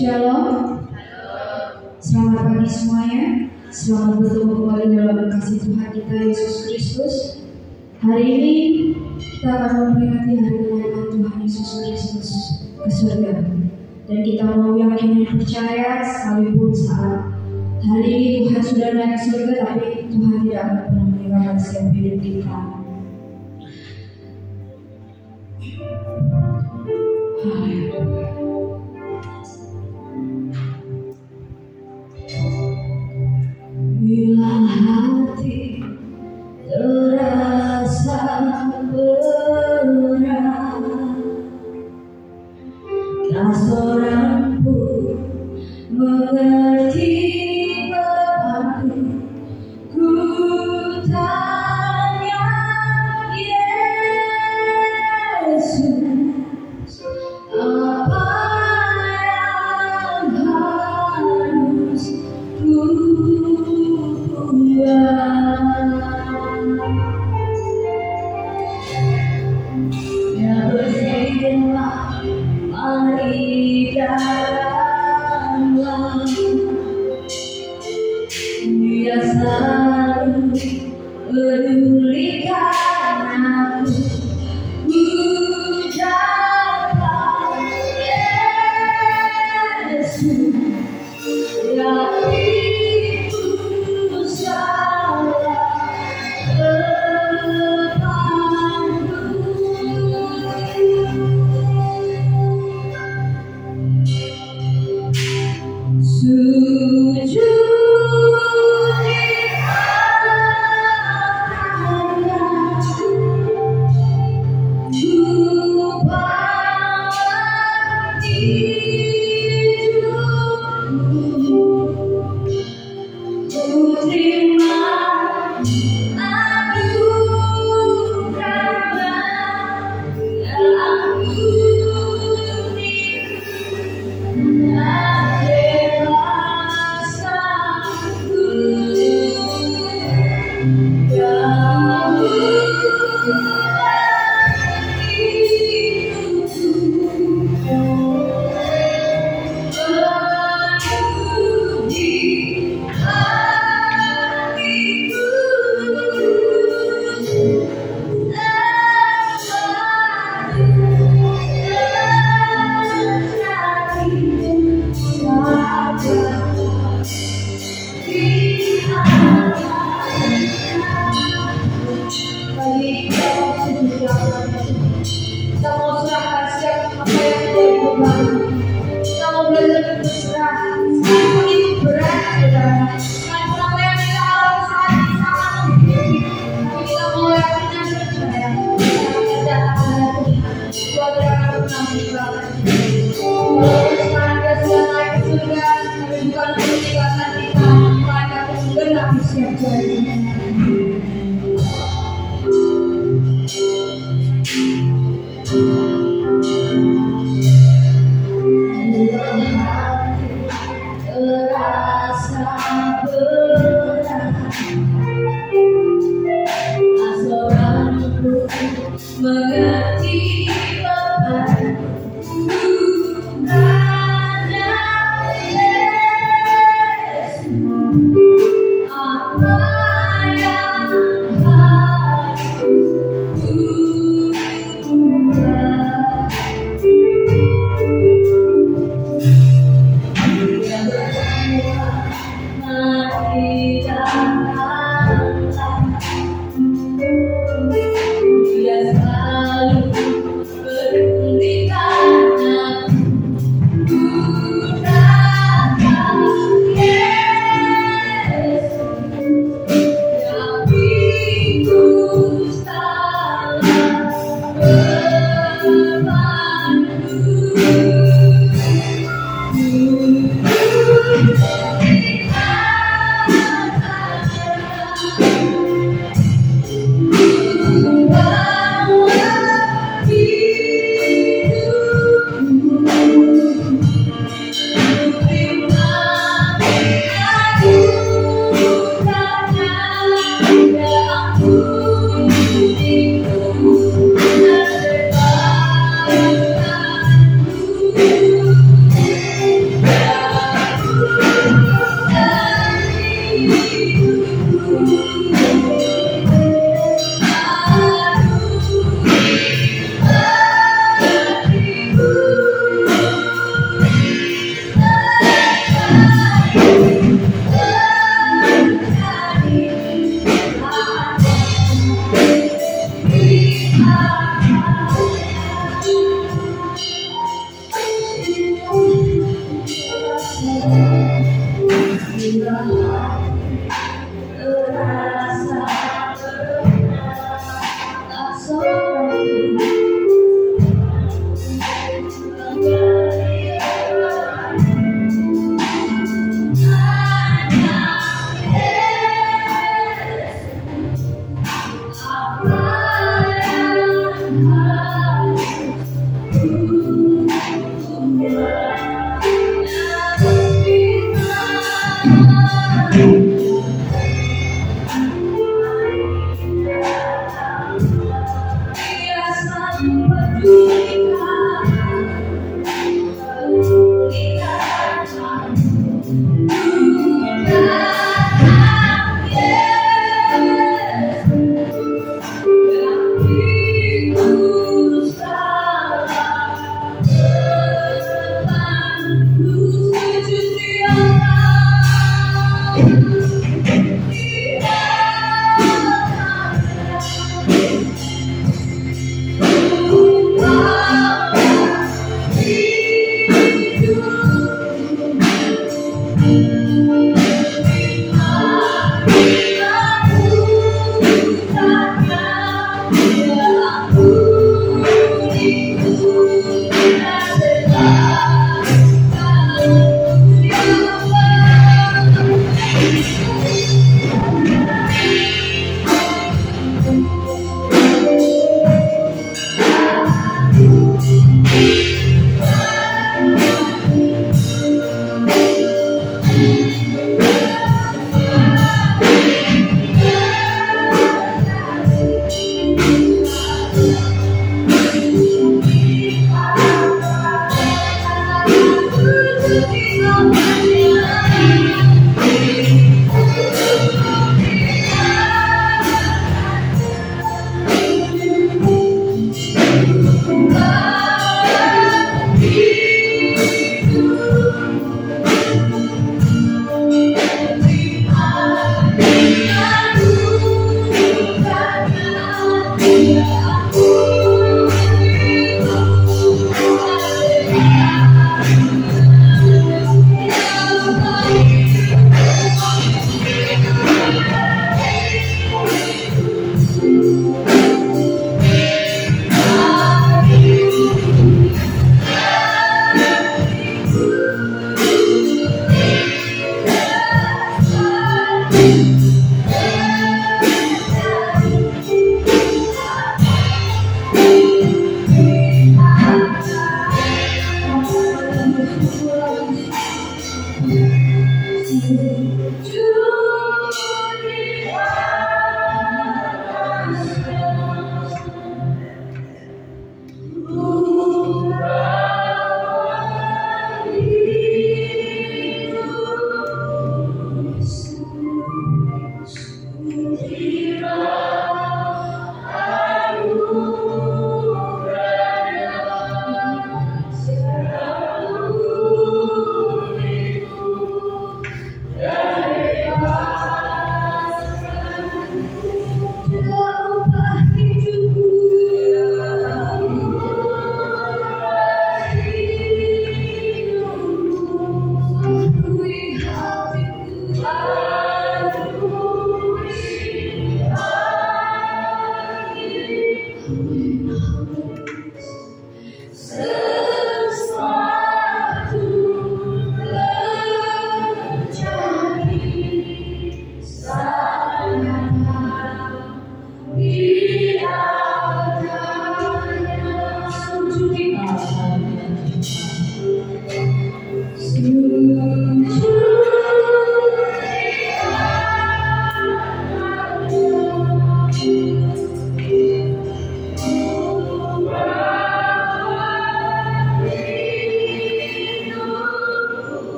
Shalom. Selamat pagi semuanya. Selamat bertemu kembali dalam kasih Tuhan kita Yesus Kristus. Hari ini kita akan memperingati hari kenaikan Tuhan Yesus Kristus ke surga. Dan kita mau yakin dan percaya sekalipun saat hari ini Tuhan sudah naik ke surga, tapi Tuhan tidak akan pernah meninggalkan setiap hidup kita. Bila hati terasa berat, tak seorang pun mengerti bebanku. Ku tanya Yesus, apa yang harus ku buat? Ya berfirman, mari jalanlah. Dia selalu pedulikan aku. Ucapkan Yesus, hatiku salah kepadamu. Sujud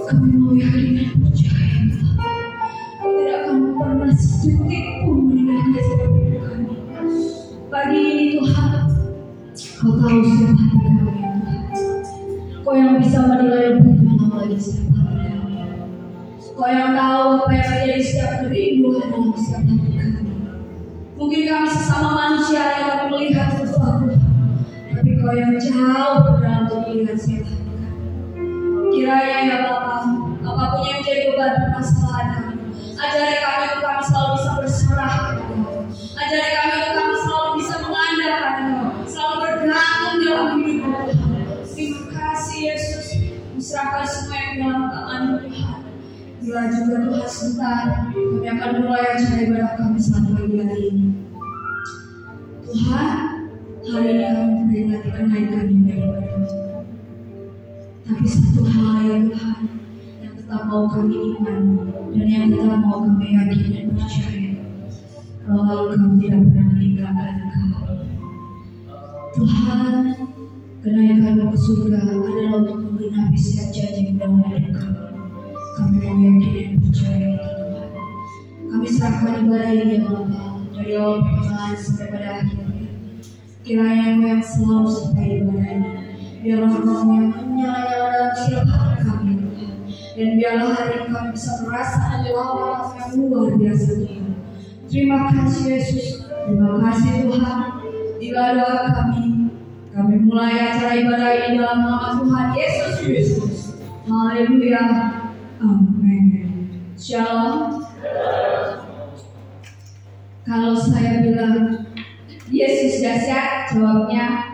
Kami mau yakin dan percaya, Kau tidak akan pernah sedetik pun meninggalkan kami. Pagi ini Tuhan, Kau tahu setiap hati kami, Tuhan. Kau yang bisa menilai lebih dalam lagi setiap hati kami. Kau yang tahu apa yang menjadi setiap kerinduan dalam setiap hati kami. Mungkin kami sesama manusia yang kami melihat sesuatu, tapi Kau yang jauh dalam melihat setiap hati kami. Kiranya ya Bapa, apapun yang menjadi beban permasalahan kami, ajari kami untuk kami selalu bisa berserah kepada Kau. Ajari kami untuk kami selalu bisa mengandalkan Kau, selalu bergantung dalam hidup Tuhan. Terima kasih Yesus, serahkan semua yang dalam tangan Tuhan. Bila juga Tuhan sebentar, kami akan mulai acara ibadah kami selamat pagi hari ini. Tuhan, hari ini kami memperingati kenaikan ibadah kami. Tapi satu hal ya Tuhan, yang tetap mau kami imani dan yang tetap mau kami yakin dan percaya, bahwa Engkau tidak pernah meninggalkan kami. Tuhan, kenaikan ke surga adalah untuk menggenapi setiap janji dalam hidup kami. Kami mau yakin dan percaya Tuhan. Kami serahkan ibadah ini ya Bapa, dari awal pertengahan sampai pada akhirnya. Kiranya Engkau yang selalu sertai ibadah ini. Biarlah Engkau yang menyala-nyala dalam setiap hati kami Tuhan. Dan biarlah hari ini kami bisa merasakan lawatan yang luar biasa Tuhan. Terima kasih Yesus, terima kasih Tuhan. Inilah doa kami mulai acara ibadah ini dalam nama Tuhan Yesus Kristus. Haleluya, amin. Shalom. Kalau saya bilang Yesus dahsyat, jawabnya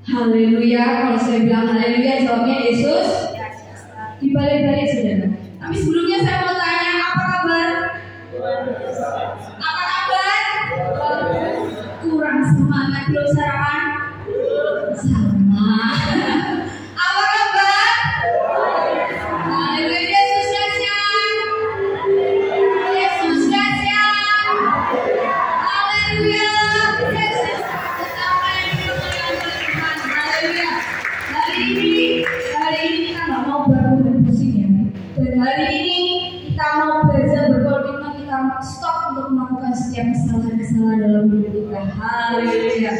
haleluya. Kalau saya bilang haleluya, jawabnya Yesus dibalik-balik saudara. Tapi sebelumnya saya mau tanya, apa kabar? Apa kabar? Kurang semangat belum sarapan? Sama. Apa kabar? Haleluya, Yesus dahsyat. Yesus dahsyat. Haleluya. Yesus apa yang dilakukan Tuhan. Haleluya. Hari ini kita nggak mau baru pusing ya. Dan hari ini kita mau belajar berkomitmen, kita stop untuk melakukan setiap kesalahan-kesalahan dalam hidup kita. Haleluya.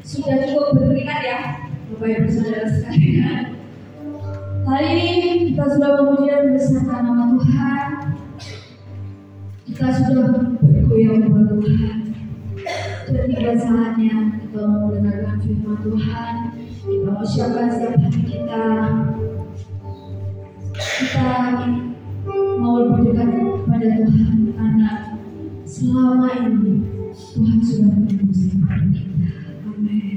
Sudah cukup berkeringat ya, Bapak Ibu Saudara sekalian. Hari ini kita sudah memuji dan membesarkan nama Tuhan. Kita sudah bergoyang kepada Tuhan. Sudah tiba saatnya kita mau mendengarkan firman Tuhan. Kita mau siapkan setiap hati kita. Kita mau lebih dekat kepada Tuhan karena selama ini Tuhan sudah menembus kepada kita. Amin.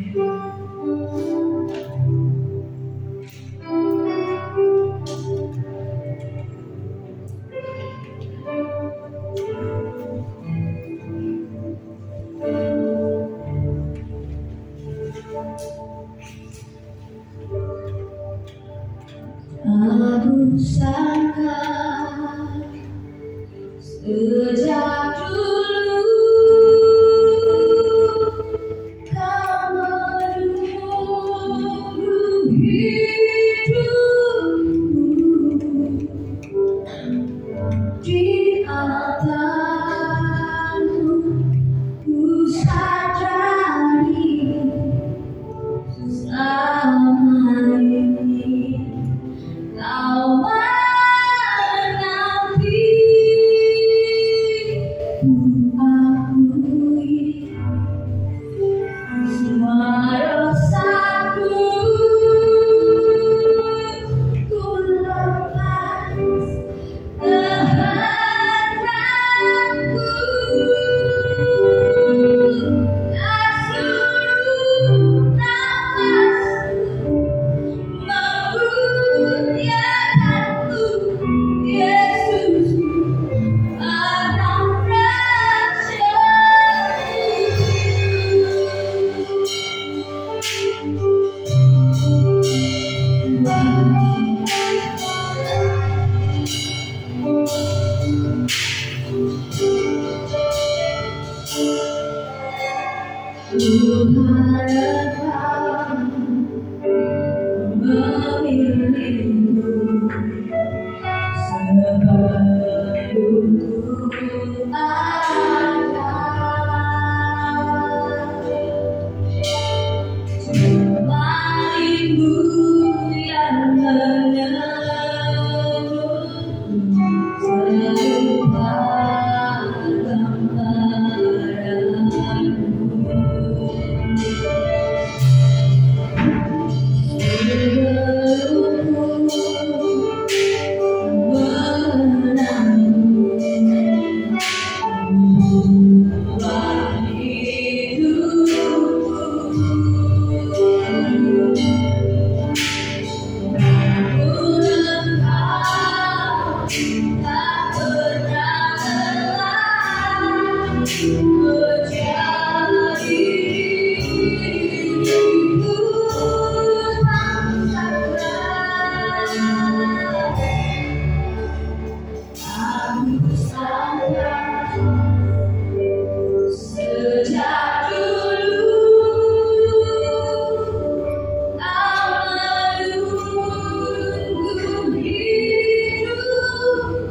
Aku sangka Sejak dulu kau menunggu hidupku di altarmu. Ku sadari selama ini kau menanti. Ku akui semua dosaku, ku lepas kehendakku. Seluruh nafasku memuliakanmu, Yesus, Anak Tuhan memilihmu sebelum ku ada. Selainmu yang menentuku serupa sejak dulu kau menunggu hidupku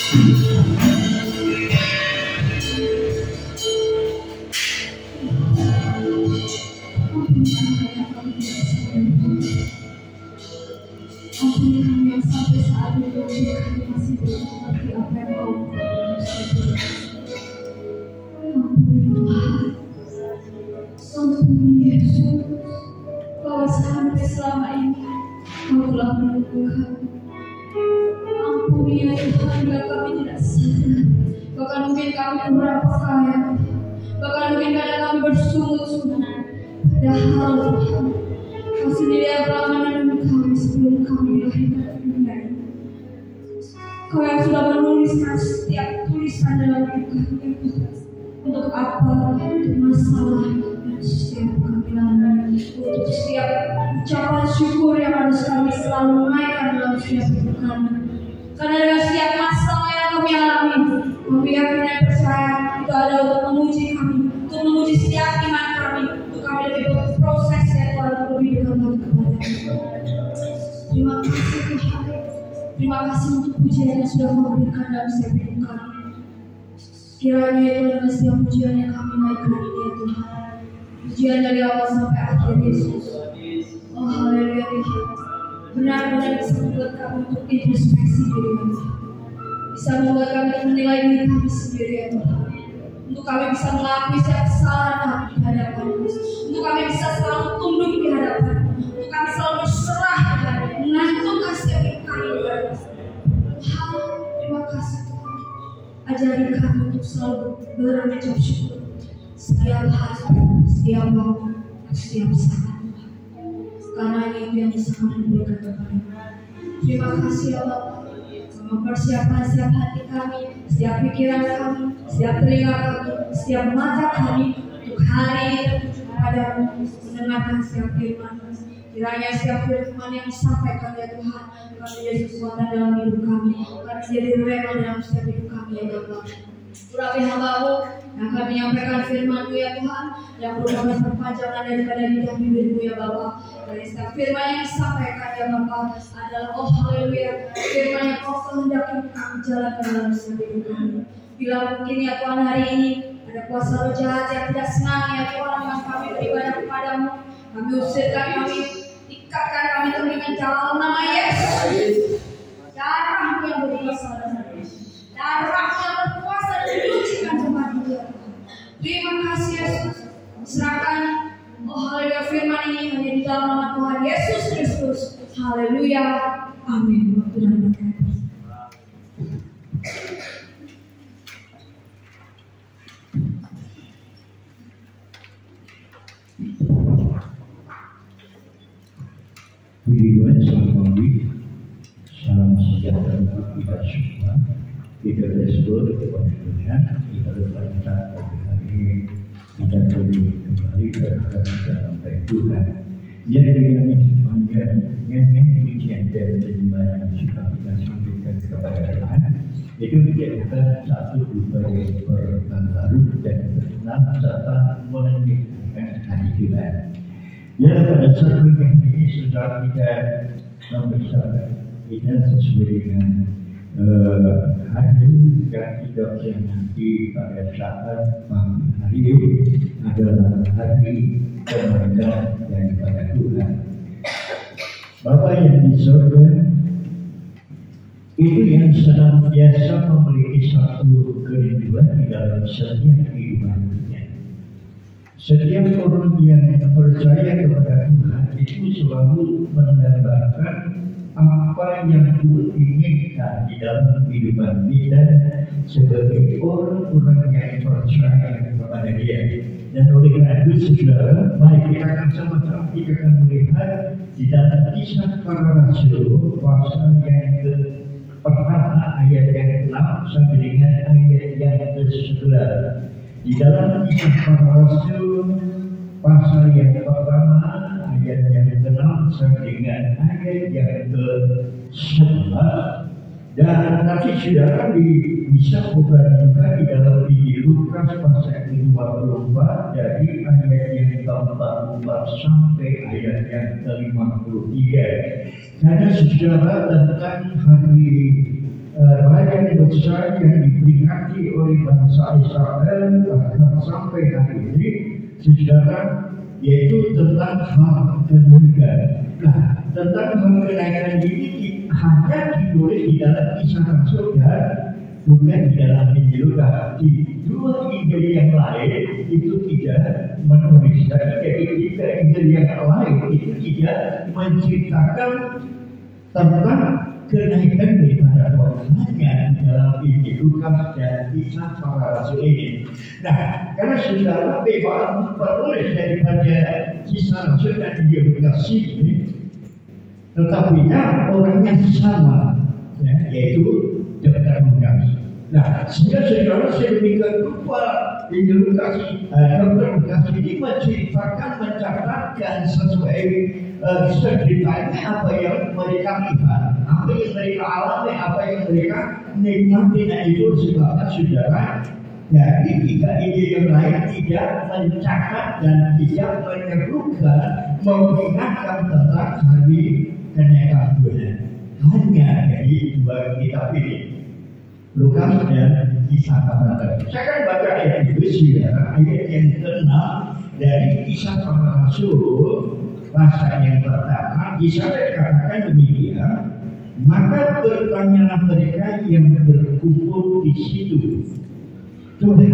Ampuni kami yang sampai saat ini kami masih belum mengerti apa yang Kau lakukan. Ampuni Tuhan, ampuni Yesus, bahwa sampai selama ini Kau telah menunggu kami. Ampuni ya Tuhan, bila kami tidak sadar, bahkan mungkin kami kurang peka ya, bahkan mungkin kadang kami bersungut-sungut. Padahal Tuhan, Kau sendiri yang telah menentukan kami sebelum kami dilahirkan ke dunia ini. Kau yang sudah menuliskan setiap tulisan dalam hidup kami, Tuhan. Untuk apa? Untuk masalah dan setiap kehamilan, untuk setiap ucapan syukur yang harus kami selalu naikkan dalam setiap hidup kami. Karena dengan setiap masalah yang kami alami, kami yakin dan percaya itu adalah untuk memuji kami, untuk memuji setiap iman kami, untuk kami lebih berproses ya Tuhan, lebih dekat lagi kepada Kau. Terima kasih Tuhan, terima kasih untuk pujian yang sudah Kau berikan dalam setiap hidup kami. Kiranya itu adalah setiap pujian yang kami naikkan ini ya Tuhan, pujian dari awal sampai akhir Yesus. Oh haleluya Tuhan, benar-benar bisa membuat kami untuk introspeksi diri kami, bisa membuat kami untuk menilai diri kami sendiri ya Tuhan, untuk kami bisa mengakui setiap kesalahan kami di hadapan-Mu, untuk kami bisa selalu tunduk di hadapan-Mu, untuk kami selalu berserah dan mengantungkan setiap hidup kami di hadapan-Mu. Tuhan, terima kasih Tuhan, ajari kami untuk selalu berucap syukur setiap hari, setiap waktu, setiap saat. Karena itu yang bisa kami berikan kepada-Mu. Terima kasih ya Bapa, mempersiapkan setiap hati kami, setiap pikiran kami, setiap telinga kami, setiap mata kami untuk hari ini tertuju padamu, mendengarkan setiap firman. Kiranya setiap firman yang disampaikan ya Tuhan, kami jadi kekuatan dalam hidup kami, kami jadi rema dalam setiap hidup kami ya Bapa. Urapi hamba-Mu yang akan menyampaikan firman-Mu ya Tuhan, yang merupakan perpanjangan daripada lidah bibir-Mu ya Bapa. Dari setiap firman yang disampaikan ya Bapa adalah oh haleluya, firman yang Kau kehendaki kami jalankan dalam setiap hidup kami. Bila mungkin ya Tuhan hari ini ada kuasa roh jahat yang tidak senang ya Tuhan yang kami beribadah kepada-Mu, kami usirkan, kami ikatkan, kami terikat dalam nama Yesus. Darah-Mu yang berkuasa, darah-Mu yang berkuasa dan menyucikan jemaat itu ya Tuhan. Terima kasih Yesus. Serahkan oh haleluya firman ini hanya di dalam nama Tuhan Yesus Kristus. Haleluya. Amin. Waktu dan berkat. Puji Tuhan, selamat pagi, salam sejahtera untuk kita semua. Kita bersyukur kepada Tuhan, kita berpandang hari ini kita boleh kembali berada sampai Tuhan. Jadi kami sepanjang yang pujian dan terjemahan yang sudah kita sampaikan kepada Tuhan, itu kita satu upaya berbaru dan bersenang serta meningkatkan hati Tuhan. Ya, pada saat ini sudah kita membesarkan kita sesuai dengan hari yang kita nanti pada saat pagi hari adalah hari kemenangan daripada Tuhan. Bapa yang di surga itu yang senantiasa memiliki satu kerinduan di dalam setiap kehidupannya. Setiap orang yang percaya kepada Tuhan itu selalu mendapatkan apa yang Tuhan inginkan di dalam kehidupan kita sebagai orang-orang yang percaya kepada Dia. Dan oleh karena itu saudara, mari kita akan sama-sama kita akan melihat di dalam Kisah Para Rasul pasal yang pertama ayat yang 6 sampai dengan ayat yang ke-11. Di dalam Kisah Para Rasul pasal yang pertama ayat yang ke-6 sampai dengan ayat yang ke-11, dan nanti saudara bisa buka di dalam Injil Lukas pasal 24 dari ayat yang ke-44 sampai ayat yang ke-53. Karena saudara tentang hari Rakyat besar yang diperingati oleh bangsa Israel bahkan sampai hari ini sejarah, yaitu tentang hak kenaikan. Nah, tentang hak kenaikan ini hanya ditulis di dalam Kisah Rasul dan bukan di dalam Injil Lukas. Di dua Injil yang lain itu tidak menuliskan, jadi tiga Injil yang lain itu tidak menceritakan tentang kenaikan daripada Tuhan, hanya di dalam Injil Lukas dan Kisah Para Rasul ini. Nah, karena saudara bebas penulis daripada Kisah Rasul dan Injil Lukas ini, tetapi orangnya sama, ya, yaitu Dr. Lukas. Nah, sehingga saudara sedemikian rupa Injil Lukas, Dr. Lukas ini menceritakan, mencatatkan sesuai ceritanya apa yang mereka lihat, apa yang mereka alami, apa yang mereka nikmati. Nah, itu sebabnya saudara, dari tiga Injil yang lain tidak mencatat dan tidak menyerukan, mengingatkan tentang hari kenaikan Tuhan. Hanya dari dua kitab ini, Lukas dan Kisah Para Rasul. Saya akan baca ayat itu, saudara, ayat yang ke-6 dari Kisah Para Rasul. Pasal yang pertama, di sana dikatakan demikian, maka bertanyalah mereka yang berkumpul di situ, Tuhan,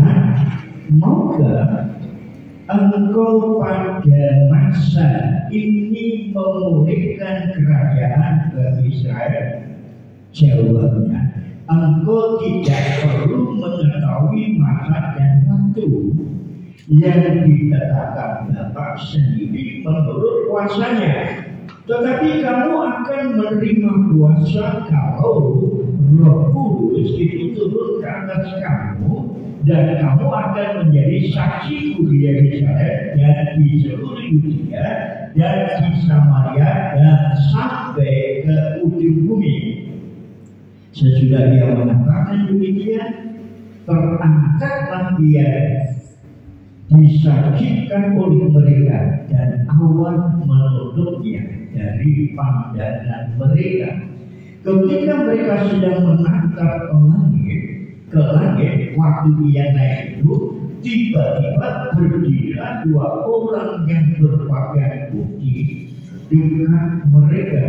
maukah Engkau pada masa ini memulihkan kerajaan bagi Israel? Jawabnya, Engkau tidak perlu mengetahui masa dan waktu yang ditetapkan Bapa sendiri menurut kuasanya, tetapi kamu akan menerima kuasa kalau Roh Kudus itu turun ke atas kamu, dan kamu akan menjadi saksiku di Yerusalem dan di seluruh Yudea dan di Samaria dan sampai ke ujung bumi. Sesudah dia mengatakan demikian, terangkatlah dia disaksikan oleh mereka, dan awan menutupnya dari pandangan mereka. Ketika mereka sedang menatap ke langit, waktu dia naik itu, tiba-tiba berdirilah dua orang yang berpakaian putih di dekat mereka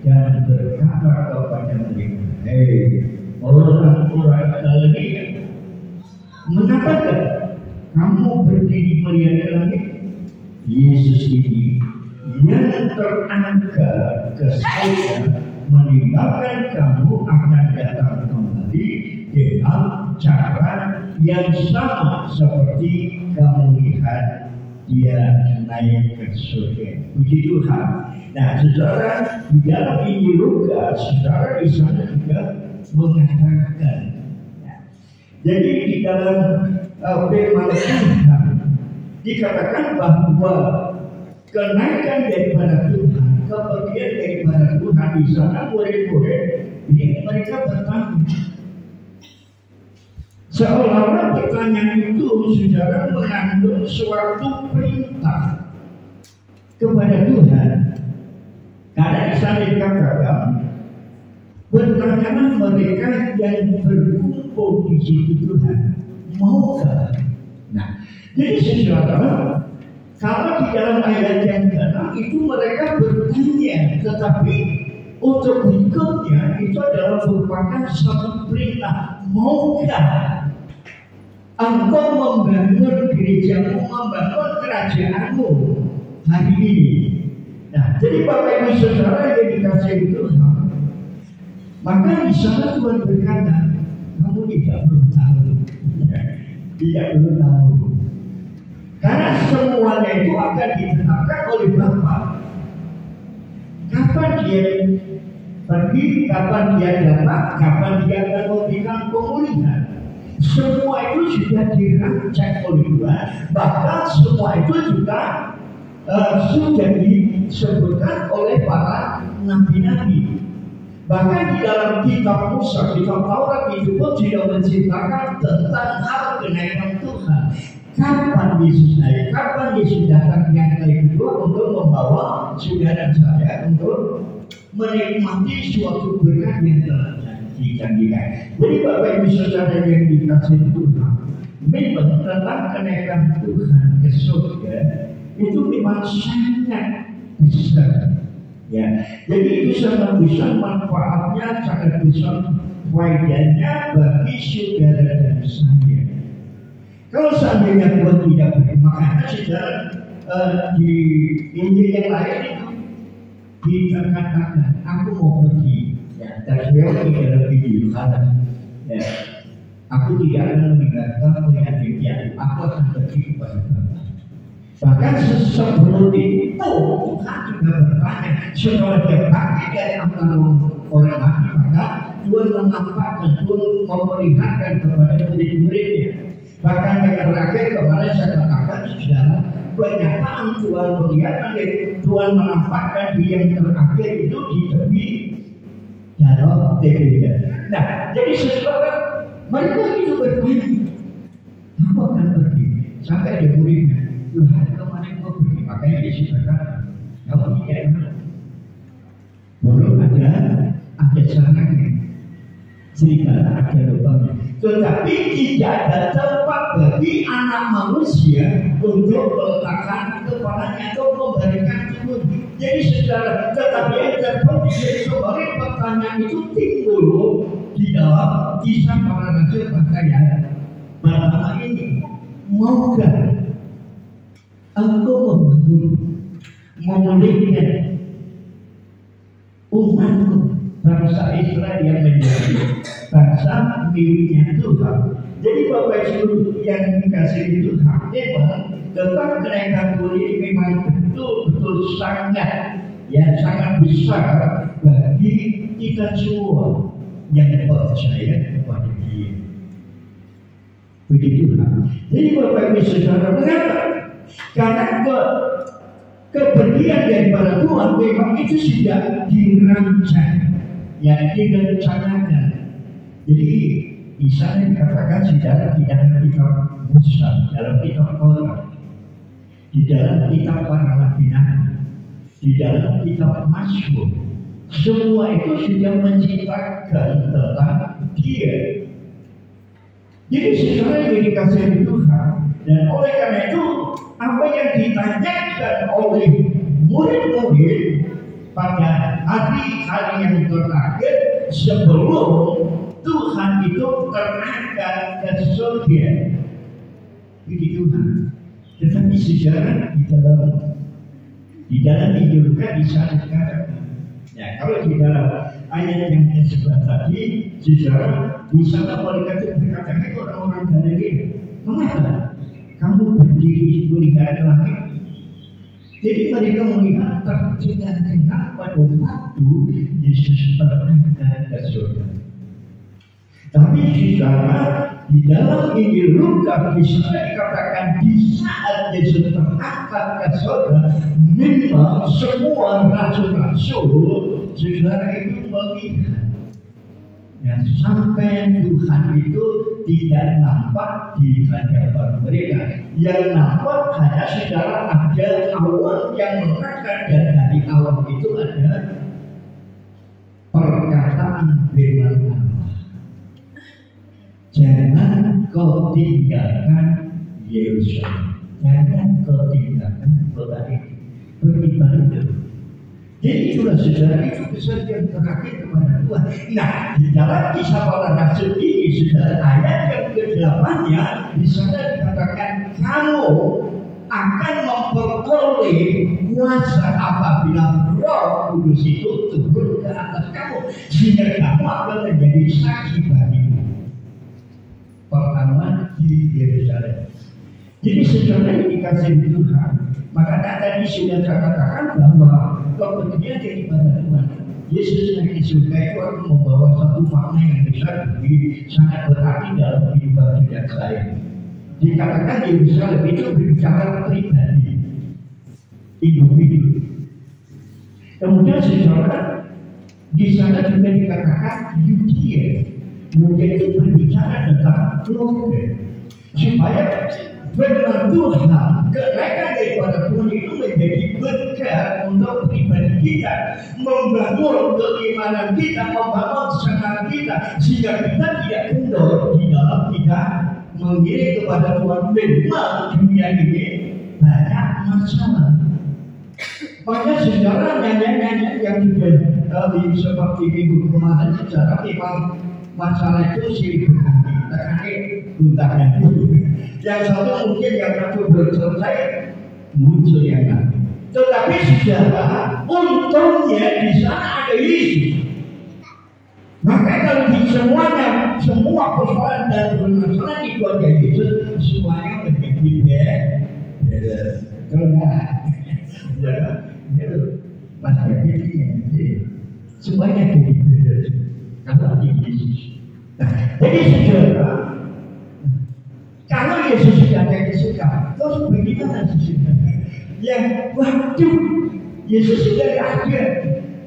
dan berkata kepada mereka, "Hei orang-orang kalian, mengapakah kamu berdiri melihat langit?" Yesus ini yang terangkat ke saya meninggalkan kamu akan datang kembali dengan cara yang sama seperti kamu lihat dia naik ke surga. Puji Tuhan. Nah, saudara, di dalam Injil Lukas, saudara di sana juga mengatakan, jadi di dalam firman Tuhan dikatakan bahwa kenaikan daripada Tuhan, kepergian daripada Tuhan, di sana murid-murid ini mereka bertanya, seolah-olah pertanyaan itu saudara mengandung suatu perintah kepada Tuhan. Karena di sana dikatakan, bertanyalah mereka yang berkumpul di situ, Tuhan, maukah? Nah, jadi saudara, kalau di dalam ayat yang ke-6 itu mereka bertanya, tetapi untuk berikutnya itu adalah merupakan satu perintah, maukah Engkau membangun gerejamu, membangun kerajaanmu hari ini? Nah, jadi Bapak Ibu Saudara yang dikasihi Tuhan, maka di sana Tuhan berkata, kamu tidak perlu tahu, tidak perlu tahu, karena semuanya itu akan ditetapkan oleh Bapa. Kapan dia pergi, kapan dia datang, kapan dia akan memberikan pemulihan, semua itu sudah dirancang oleh Tuhan. Bahkan semua itu juga sudah disebutkan oleh para nabi-nabi. Bahkan di dalam kitab Musa, kitab Taurat itu pun sudah menceritakan tentang hal kenaikan Tuhan. Kapan Yesus naik, kapan Yesus datang yang kedua untuk membawa saudara saya untuk menikmati suatu berkat yang telah terjadi. dijanjikan. Jadi Bapak Ibu Saudara yang dikasih Tuhan, memang tentang kenaikan Tuhan ke surga itu memang sangat besar. Ya, jadi itu sangat besar manfaatnya, sangat besar faedahnya bagi saudara dan saya. Kalau seandainya Tuhan tidak beri, makanya saudara di Injil yang lain itu dikatakan, aku mau pergi. Ya, dan saya di dalam video ya, aku tidak akan meninggalkan melihat dia, aku akan pergi kepada Bapa. Bahkan sebelum itu Tuhan juga bertanya, setelah dia bangkit dari antara orang mati, maka Tuhan menampakkan, Tuhan memperlihatkan kepada murid-muridnya. Bahkan yang terakhir kemarin saya katakan, saudara, kenyataan Tuhan melihatkan, Tuhan menampakkan di yang terakhir itu di tepi danau Tiberias. Nah, jadi setelah mereka itu bertanya, aku akan pergi. Sampai ada muridnya, Tuhan kemarin kau pergi. Makanya Yesus berkata, kamu tidak tahu. Belum ada caranya. Serigala ada lubangnya. Tetapi tidak ada tempat bagi anak manusia untuk meletakkan kepalanya atau memberikan turun. Jadi saudara, tetapi yang terpenting kembali pertanyaan itu timbul di dalam kisah para rasul pakaian pertama ini. Maukah engkau memulihkan umatku bangsa Israel yang menjadi bangsa miliknya Tuhan? Jadi Bapak Ibu yang dikasihi Tuhan, memang tentang kenaikan Tuhan ini memang betul-betul sangat besar bagi kita semua yang percaya kepada Dia. Begitu kan? Jadi Bapak Ibu Saudara, mengapa? Karena kepergian daripada Tuhan memang itu sudah dirancang, direncanakan. Jadi misalnya dikatakan saudara di dalam kitab Musa, dalam kitab Taurat, di dalam kitab para nabi, di dalam kitab Mazmur, semua itu sudah menceritakan tentang Dia. Jadi saudara yang dikasihi Tuhan, dan oleh karena itu apa yang ditanyakan oleh murid-murid pada hari-hari yang terakhir sebelum Tuhan itu terangkat ke surga, begitu kan? Tetapi sejarah di dalam Injil Lukas disebutkan, ya kalau di dalam ayat yang ke-11 tadi, sejarah di sana malaikat itu berkata, "Hai orang-orang Galilea, mengapa kamu berdiri melihat langit?" Jadi mereka melihat tercengang-cengang pada waktu Yesus terangkat ke surga. Tapi saudara, di dalam Injil Lukas bisa dikatakan di saat Yesus terangkat ke surga, memang semua rasul-rasul saudara itu melihat. Dan sampai Tuhan itu tidak nampak di hadapan mereka. Yang nampak hanya saudara ada awan yang mengangkat, dan dari awan itu ada perkataan firman Allah. Jangan kau tinggalkan Yerusalem. Jangan kau tinggalkan kota ini. Beribadah itu. Jadi itulah saudara, itu kesaksian terakhir kepada Tuhan. Nah, di dalam kisah para rasul ini, saudara, ayat yang ke-8-nya di sana dikatakan kamu akan memperoleh kuasa apabila Roh Kudus itu turun ke atas kamu, sehingga kamu akan menjadi saksi bagiku. Pertama di Yerusalem. Jadi saudara yang dikasihi Tuhan, maka tadi sudah saya katakan bahwa kepentingan daripada Tuhan Yesus naik ke surga itu akan membawa satu makna yang besar, sangat berarti dalam kehidupan kita saya. Dikatakan Yerusalem itu berbicara pribadi, individu. Kemudian saudara di sana juga dikatakan Yudea. Yudea itu berbicara tentang keluarga, supaya firman Tuhan, kebaikan daripada Tuhan itu menjadi berkat untuk pribadi kita, membangun keimanan kita, membangun semangat kita, sehingga kita tidak kendor di dalam kita mengiring kepada Tuhan. Memang dunia ini banyak masalah. Banyak sejarah nyanyi-nyanyi yang sudah seperti minggu kemarin, sejarah memang masalah itu silih berganti, terkait guntangan itu. Yang satu mungkin yang satu belum selesai, muncul yang lain. Tetapi sejarah, untungnya di sana ada Yesus. Maka kalau di semuanya, semua persoalan dan permasalahan itu ada Yesus, semuanya menjadi beres. Masalah ini semuanya jadi beres kalau di Yesus. Nah, jadi saudara, kalau Yesus sudah ada kesukaan, terus bagaimana sebenarnya? Yang waktu Yesus sudah ada,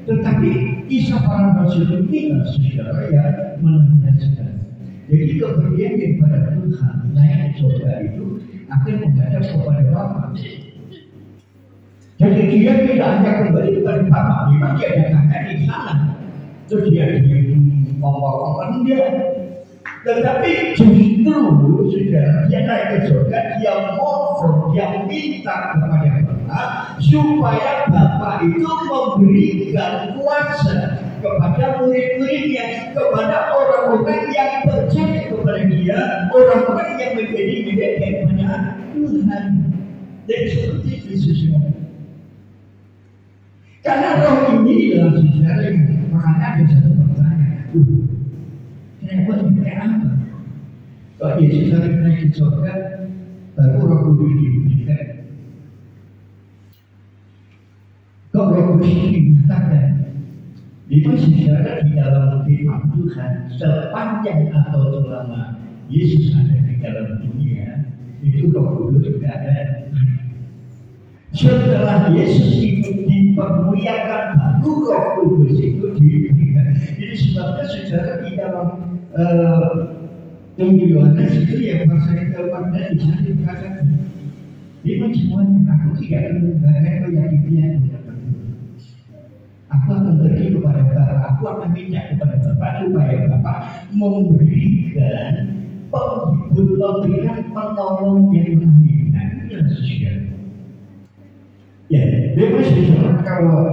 tetapi kisah para rasul ini saudara yang menandaskan. Jadi kepergian daripada Tuhan naik ke surga itu akan menghadap kepada Bapa. Jadi dia tidak hanya kembali kepada Bapa, memang dia datangnya di sana. Terus dia ngomong dia. Tetapi justru sudah dia naik ke surga, dia mohon, dia minta kepada Bapa supaya Bapa itu memberikan kuasa kepada murid-muridnya, kepada orang-orang yang percaya kepada dia, orang-orang yang menjadi milik daripada Tuhan. Dan seperti itu sesuatu. Karena roh ini dalam sejarah, makanya ada satu pertanyaan. Kenapa diberikan apa? Kalau Yesus harus naik ke surga, baru Roh Kudus diberikan. Kalau Roh Kudus dinyatakan, itu sejarah di dalam firman Tuhan sepanjang atau selama Yesus ada di dalam dunia, itu Roh Kudus tidak ada. Setelah Yesus itu dipermuliakan, baru Roh Kudus itu diberikan. Jadi sebabnya sejarah di dalam Yohanes itu yang bahasa kepada di sana dikatakan, dia semuanya aku tidak akan menggunakan keyakinan. Aku akan pergi kepada Bapa, aku akan minta kepada Bapa supaya Bapa memberikan penghibur, memberikan penolong yang lain. Nah, inilah sejarah. Ya, memang sejarah kalau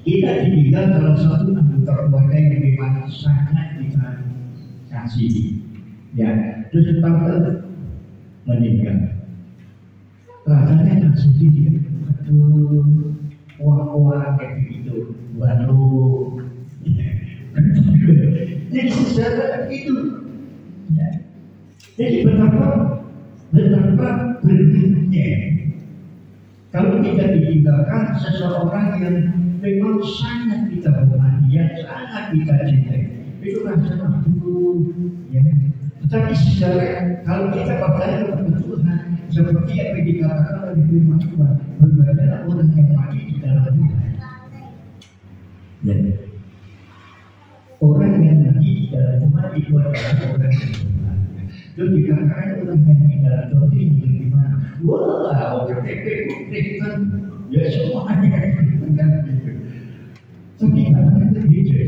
kita ditinggal dalam satu anggota keluarga yang memang sangat kita kasih, ya, terus tante meninggal, rasanya tak sedih, aduh, uang kayak begitu, baru, jadi sejarah itu, ya. Jadi betapa berbedanya. Kalau kita ditinggalkan seseorang yang memang sangat kita hormati, yang sangat kita cintai, itu rasanya aduh, ya. Tetapi sejarah kalau kita percaya kepada Tuhan, seperti yang dikatakan oleh firman Tuhan, berbeda orang yang mati di dalam Tuhan. Ya. Orang yang mati di dalam Tuhan itu adalah orang yang benar. Terus dikatakan orang yang di dalam Tuhan ini bagaimana? Wah, KTP Kristen, ya semuanya kan gitu. Tapi karena itu dia,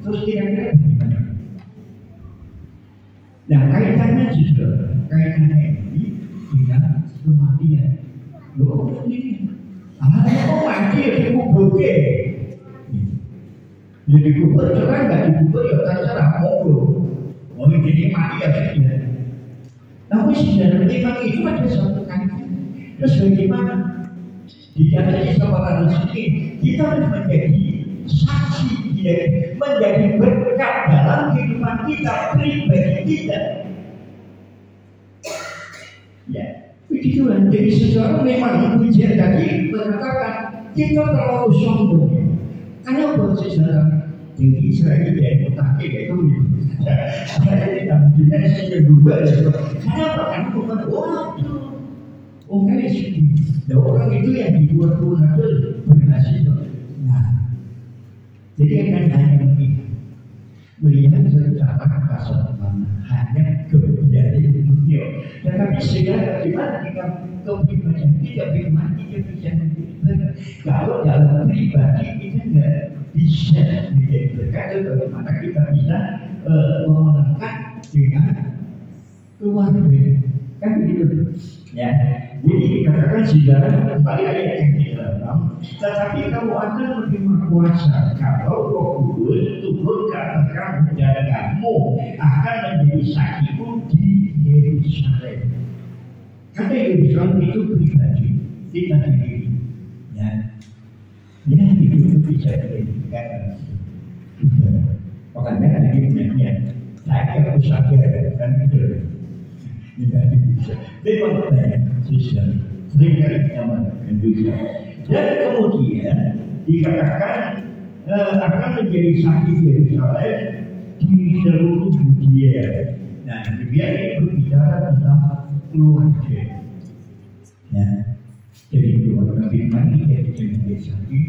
terus kira-kira bagaimana? Nah, kaitannya juga kaitannya ini dengan kematian. Loh, ini kok mati ya dikubur ke? Ya dikubur, cerai nggak dikubur ya terserah monggo. Mau jadi mati ya sudah. Tapi sebenarnya memang itu ada suatu kaitan. Terus bagaimana? Dinyatakan sama orang ini, kita harus menjadi saksi dia, menjadi berkat dalam kehidupan kita, pribadi kita. Ya, begitulah. Jadi seseorang memang ujian tadi mengatakan kita terlalu sombong. Karena buat sejarah jadi Israel dia mutakhir itu, saya tidak menjadi juga. Kenapa? Karena bukan orang itu. Dan orang itu yang di luar Tuhan itu berhasil. Nah, jadi akan hanya begitu. melihat secara kasat mata hanya kepribadian dunia. Tetapi segala bagaimana dengan kepribadian kita, bagaimana kita bisa menjadi berkat. Kalau dalam pribadi kita nggak bisa menjadi berkat, bagaimana kita bisa memenangkan dengan keluarga, kan begitu ya. Jadi dikatakan saudara, kembali ayat yang ke-6, tetapi kamu akan menerima kuasa kalau Roh Kudus turun ke atas kamu dan kamu akan menjadi saksiku di Yerusalem. Karena Yerusalem itu pribadi, kita sendiri ya. Ya itu bisa dijadikan makanya ada yang saya sadar kan itu tidak bisa. Memang banyak sosial seringkali nyaman juga. Dan kemudian dikatakan akan menjadi saksi Yerusalem di seluruh dunia. Nah, dunia ini berbicara tentang keluarga. Ya, jadi keluarga firman ini jadi saksi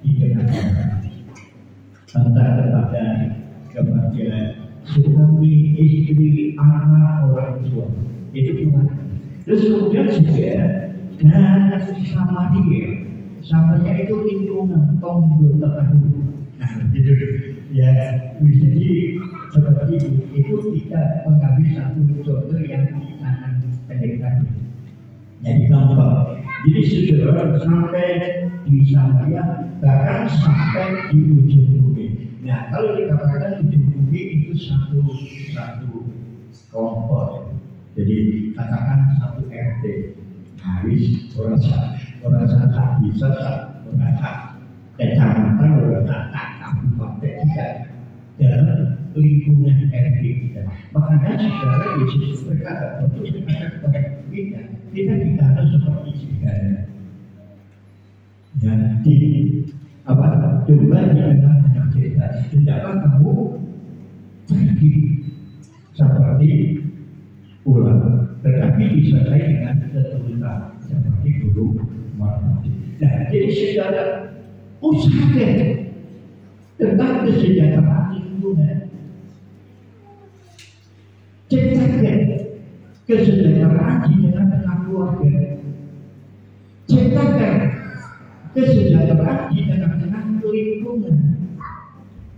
di tengah-tengah antara kepada suami, istri, anak, orang tua. Itu keluarga. Terus kemudian juga dan samanya itu lingkungan anggota baru. Nah, gitu ya. Jadi seperti itu kita mengambil satu contoh yang sangat pendekatan. Jadi gampang. Jadi saudara sampai di Samaria, bahkan sampai di ujung bumi. Nah, kalau dikatakan ujung bumi itu satu kelompok. Jadi katakan satu RT, habis orang tak bisa orang tak kecamatan, orang tak kabupaten kita dalam lingkungan RT kita. Makanya saudara Yesus berkata untuk kepada kita dikatakan seperti segala. Jadi apa? Coba di tengah-tengah cerita, tidaklah kamu pergi seperti ular, tetapi disertai dengan keturunan seperti burung merpati. Nah, jadi saudara usahakan tentang kesejahteraan lingkungan, ciptakan kesejahteraan di tengah-tengah keluarga, ciptakan kesejahteraan di tengah-tengah lingkungan.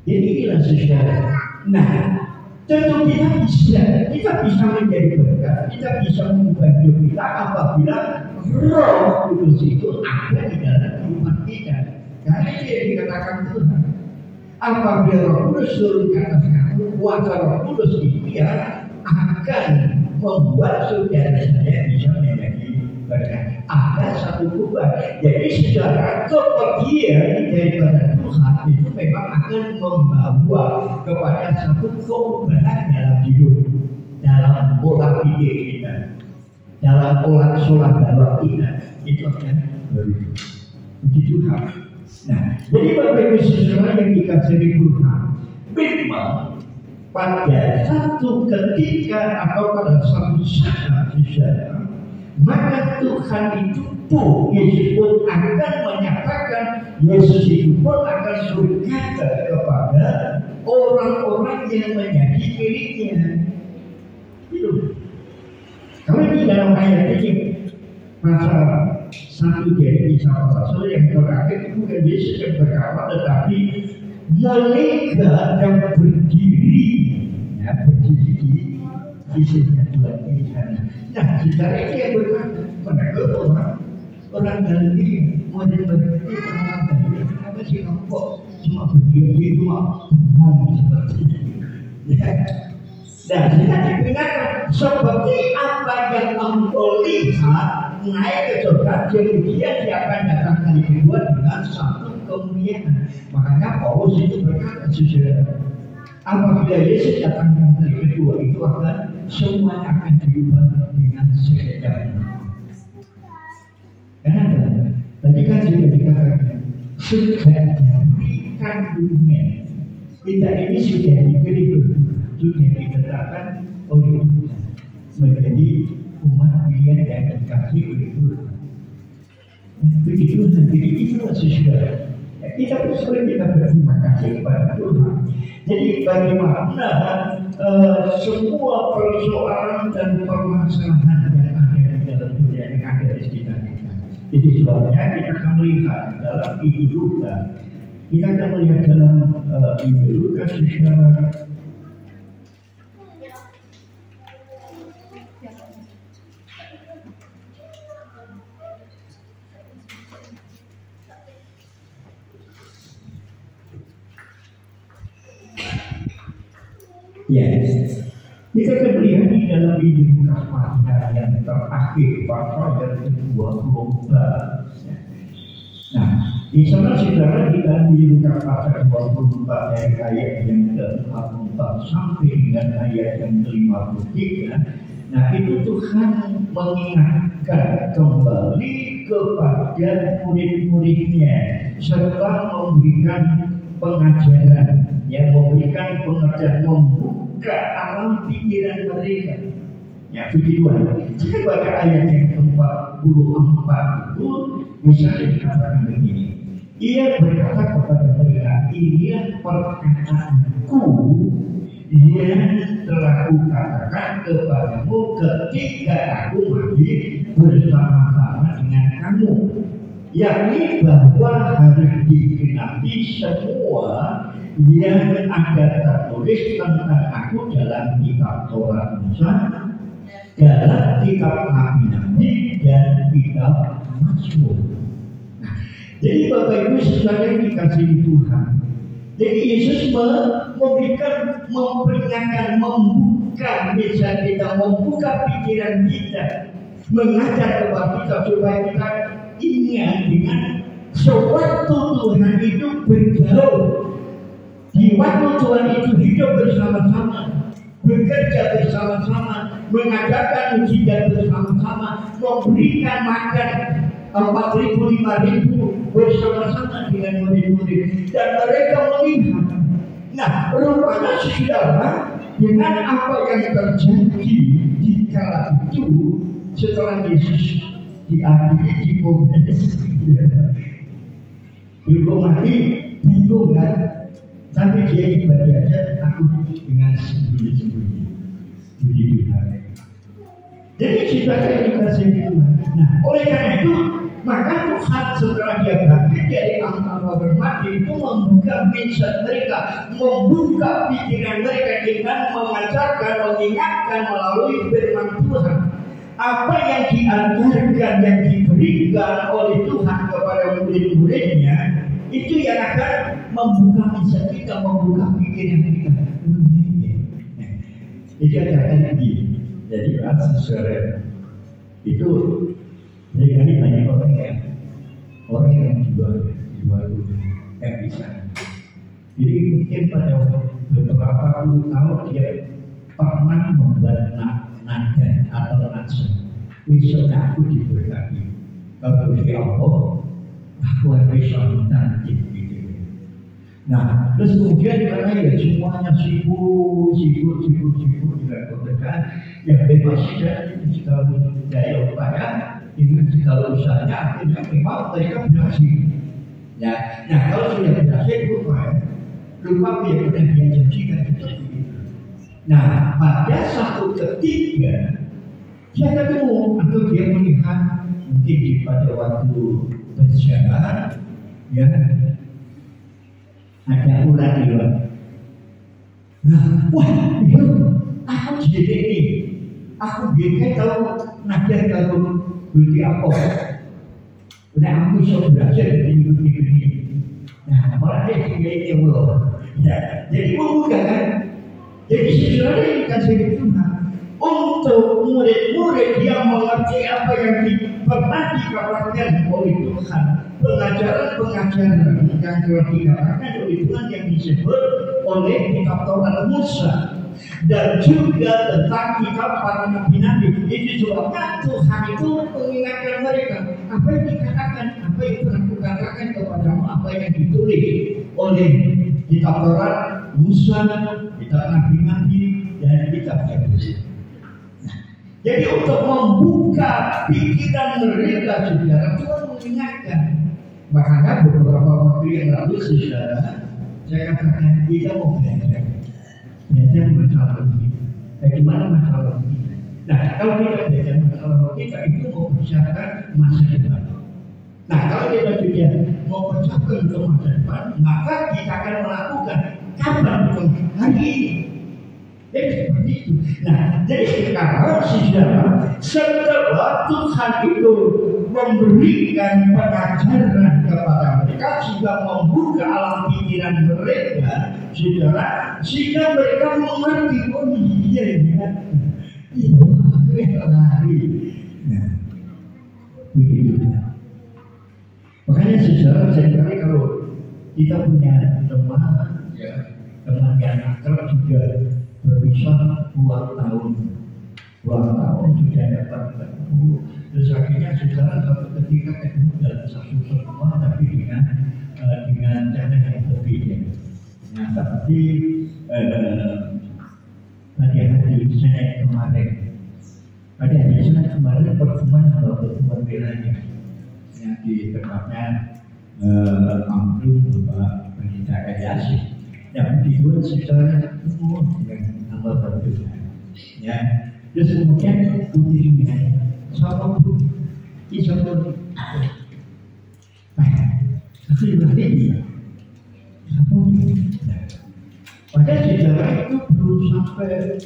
Jadi inilah saudara. Nah, tentu kita bisa menjadi berkat, kita bisa mengubah hidup kita apabila Roh Kudus itu ada di dalam kehidupan kita. Karena itu yang dikatakan Tuhan. Apabila Roh Kudus turun ke atas kamu, kuasa Roh Kudus itu ya akan membuat saudara saya bisa menjadi berkat. Ada satu kubah. Jadi secara kepergian daripada Tuhan itu memang akan membawa kepada satu perubahan dalam hidup, dalam pola pikir kita, dalam pola sholat dalam kita, itu akan berubah. Begitu hal. Nah, jadi Bapak Ibu Saudara yang dikasihi Tuhan, memang pada satu ketika atau pada satu saat saudara, maka Tuhan itu pun Yesus pun akan menyatakan, Yesus itu pun akan berkata kepada orang-orang yang menjadi miliknya. Itu. Kalau di dalam ayat ini pasal 1 dari Kisah Rasul yang terakhir itu bukan Yesus yang berkata, tetapi malaikat yang berdiri di sisinya Tuhan di sana. Nah, saudara itu yang berkata, mereka orang Galilea mau berarti orang Galilea, kenapa sih kamu cuma berdiri cuma ngomong seperti itu? Ya. Dan kita diperingatkan seperti apa yang engkau lihat naik ke surga, kemudian dia akan datang kali kedua dengan satu kemuliaan. Makanya Paulus itu berkata, saudara, apabila Yesus datang kali kedua itu akan semua akan diubah dengan sekejap. Kenapa? Tadi kan sudah dikatakan sejak dari kandungan kita ini sudah diberi berdoa, sudah ditetapkan oleh Tuhan menjadi umat pilihan yang dikasih oleh Tuhan. Begitu jadi itulah saudara. Kita bersyukur, kita berterima kasih kepada Tuhan Jadi bagaimana semua persoalan dan permasalahan yang ada di dalam dunia yang ada di sekitar kita. Jadi sebabnya kita akan melihat dalam kehidupan, kita akan melihat dalam kehidupan secara kita akan melihat di dalam Injil Lukas pasal yang terakhir, pasal yang ke-24. Nah, di sana saudara di dalam Injil Lukas pasal 24 dari ayat yang ke-44 sampai dengan ayat yang ke-53. Nah, itu Tuhan mengingatkan kembali kepada murid-muridnya serta memberikan pengajaran, yang memberikan pengertian, membuka alam pikiran mereka. Ya, begituan. Jika baca ayat yang ke-44 itu bisa dikatakan begini. Ia berkata kepada mereka, inilah perkataanku yang telah kukatakan kepadamu ketika aku mati bersama-sama dengan kamu, yakni bahwa harus digenapi semua yang ada tertulis tentang aku dalam kitab Taurat Musa, dalam kitab Nabi-Nabi dan kitab Mazmur. Nah, jadi Bapak Ibu saudara yang dikasihi Tuhan, jadi Yesus memberikan, memperingatkan, membuka bisa kita, membuka pikiran kita, mengajar kepada kita supaya kita ingat dengan sewaktu Tuhan itu bergaul, di waktu Tuhan itu hidup bersama-sama, bekerja bersama-sama, mengadakan mujizat bersama-sama, memberikan makan 4.000, 5.000 bersama-sama dengan murid-murid, dan mereka melihat. Nah, rupanya saudara, dengan apa yang terjadi di kala itu setelah Yesus diadili di bumi, mati, bingung kan? Tapi dia ibadah aja aku dengan sembunyi-sembunyi. Puji Tuhan. Jadi kita dikasih Tuhan. Nah, oleh karena itu, maka Tuhan setelah dia bangkit dari antara bermati itu membuka mindset mereka, membuka pikiran mereka dengan mengajarkan, mengingatkan melalui firman Tuhan. Apa yang diajarkan, yang diberikan oleh Tuhan kepada murid-muridnya, itu yang akan membuka mindset kita, membuka pikiran kita. Itu akan begini. Jadi saudara itu seringkali banyak orang yang jual yang bisa. Jadi mungkin pada beberapa puluh tahun dia pernah membuat nada atau nasa. Besoknya aku diberkati. Kalau dia Allah, aku harus selamat gitu. Nah, terus kemudian karena ya semuanya sibuk dengan pekerjaan yang bebas dan segala daya upaya dengan segala usahanya, akhirnya memang mereka berhasil. Ya, nah kalau sudah berhasil lupa yang pernah dia janjikan itu. Nah, pada satu ketika dia ketemu atau dia melihat mungkin pada waktu berjalan, ya ada ular di luar. Nah, wah, itu aku jadi ini, aku bikin tahu najar kalau beli apa. Udah aku sudah belajar di begini. Nah, malah dia tinggal ini loh. Ya, jadi membuka kan. Jadi sebenarnya dikasih Tuhan untuk murid-murid yang mengerti apa yang pernah dikatakan oleh Tuhan. Pengajaran-pengajaran yang telah dikatakan oleh Tuhan yang disebut oleh kitab Taurat Musa dan juga tentang kitab para nabi-nabi. Itu sebabnya Tuhan itu mengingatkan mereka apa yang dikatakan, apa yang telah kukatakan kepadamu, apa yang ditulis oleh kitab Taurat Musa, kitab nabi-nabi dan kitab Yesus. Jadi untuk membuka pikiran mereka, saudara, Tuhan mengingatkan. Makanya beberapa waktu yang lalu saya katakan kita mau belajar masalah kita. Bagaimana masalah kita? Nah, kalau kita belajar masalah kita itu mau persiapkan masa depan. Nah, kalau kita juga mau persiapkan untuk masa depan, maka kita akan melakukan kapan itu hari ini. Jadi seperti itu. Nah, jadi sekarang saudara, setelah Tuhan itu memberikan pengajaran kepada mereka, sudah membuka alam pikiran mereka, saudara, sehingga mereka mengerti, oh iya ya, itu lari. Nah, begitu. Makanya saudara, seringkali kalau kita punya teman, ya, teman yang akrab juga berpisah puluhan tahun sudah dapat ketemu, terus akhirnya saudara satu ketika ketemu dalam satu semua, tapi dengan cara yang berbeda. Nah, seperti pada hari Senin kemarin, pertemuan wilayah yang di tempatnya Amrum Bapak Pendeta Kayasi. Yang kedua saudara semua yang hamba berdoa, ya. Terus kemudian putrinya sama pun isapun, itu juga ini. Pada saudara itu belum sampai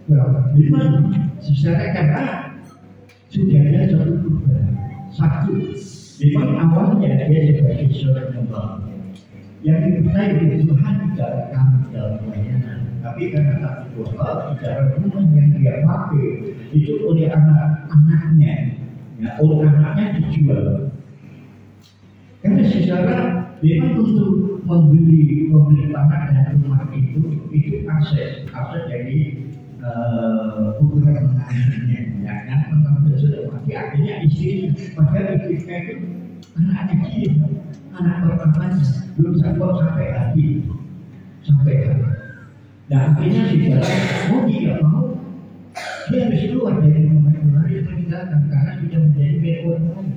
berapa? 5 secara karena sudah ada satu perubahan. Memang awalnya dia sebagai seorang hamba yang dipercaya oleh Tuhan tidak kami dalam pelayanan, tapi karena satu hal di dalam rumah yang dia pakai itu oleh anak-anaknya, ya, oleh anaknya dijual. Karena secara memang untuk membeli tanah dan rumah itu aset dari putra menantunya, ya kan, menantu sudah mati, akhirnya istri, padahal istrinya itu anak kecil, anak pertamanya belum sampai hati. Dan akhirnya mau tidak mau dia harus keluar dari rumah itu, harus meninggalkan karena sudah menjadi BUMN.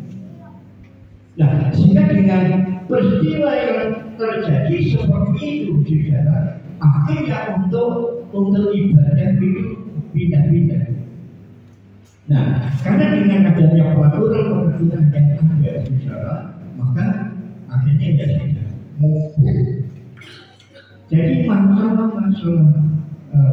Nah, sehingga dengan peristiwa yang terjadi seperti itu, saudara, akhirnya untuk ibadah itu pindah-pindah. Nah, karena dengan adanya peraturan yang ada, saudara, maka akhirnya ya sudah mumpul. Jadi masalah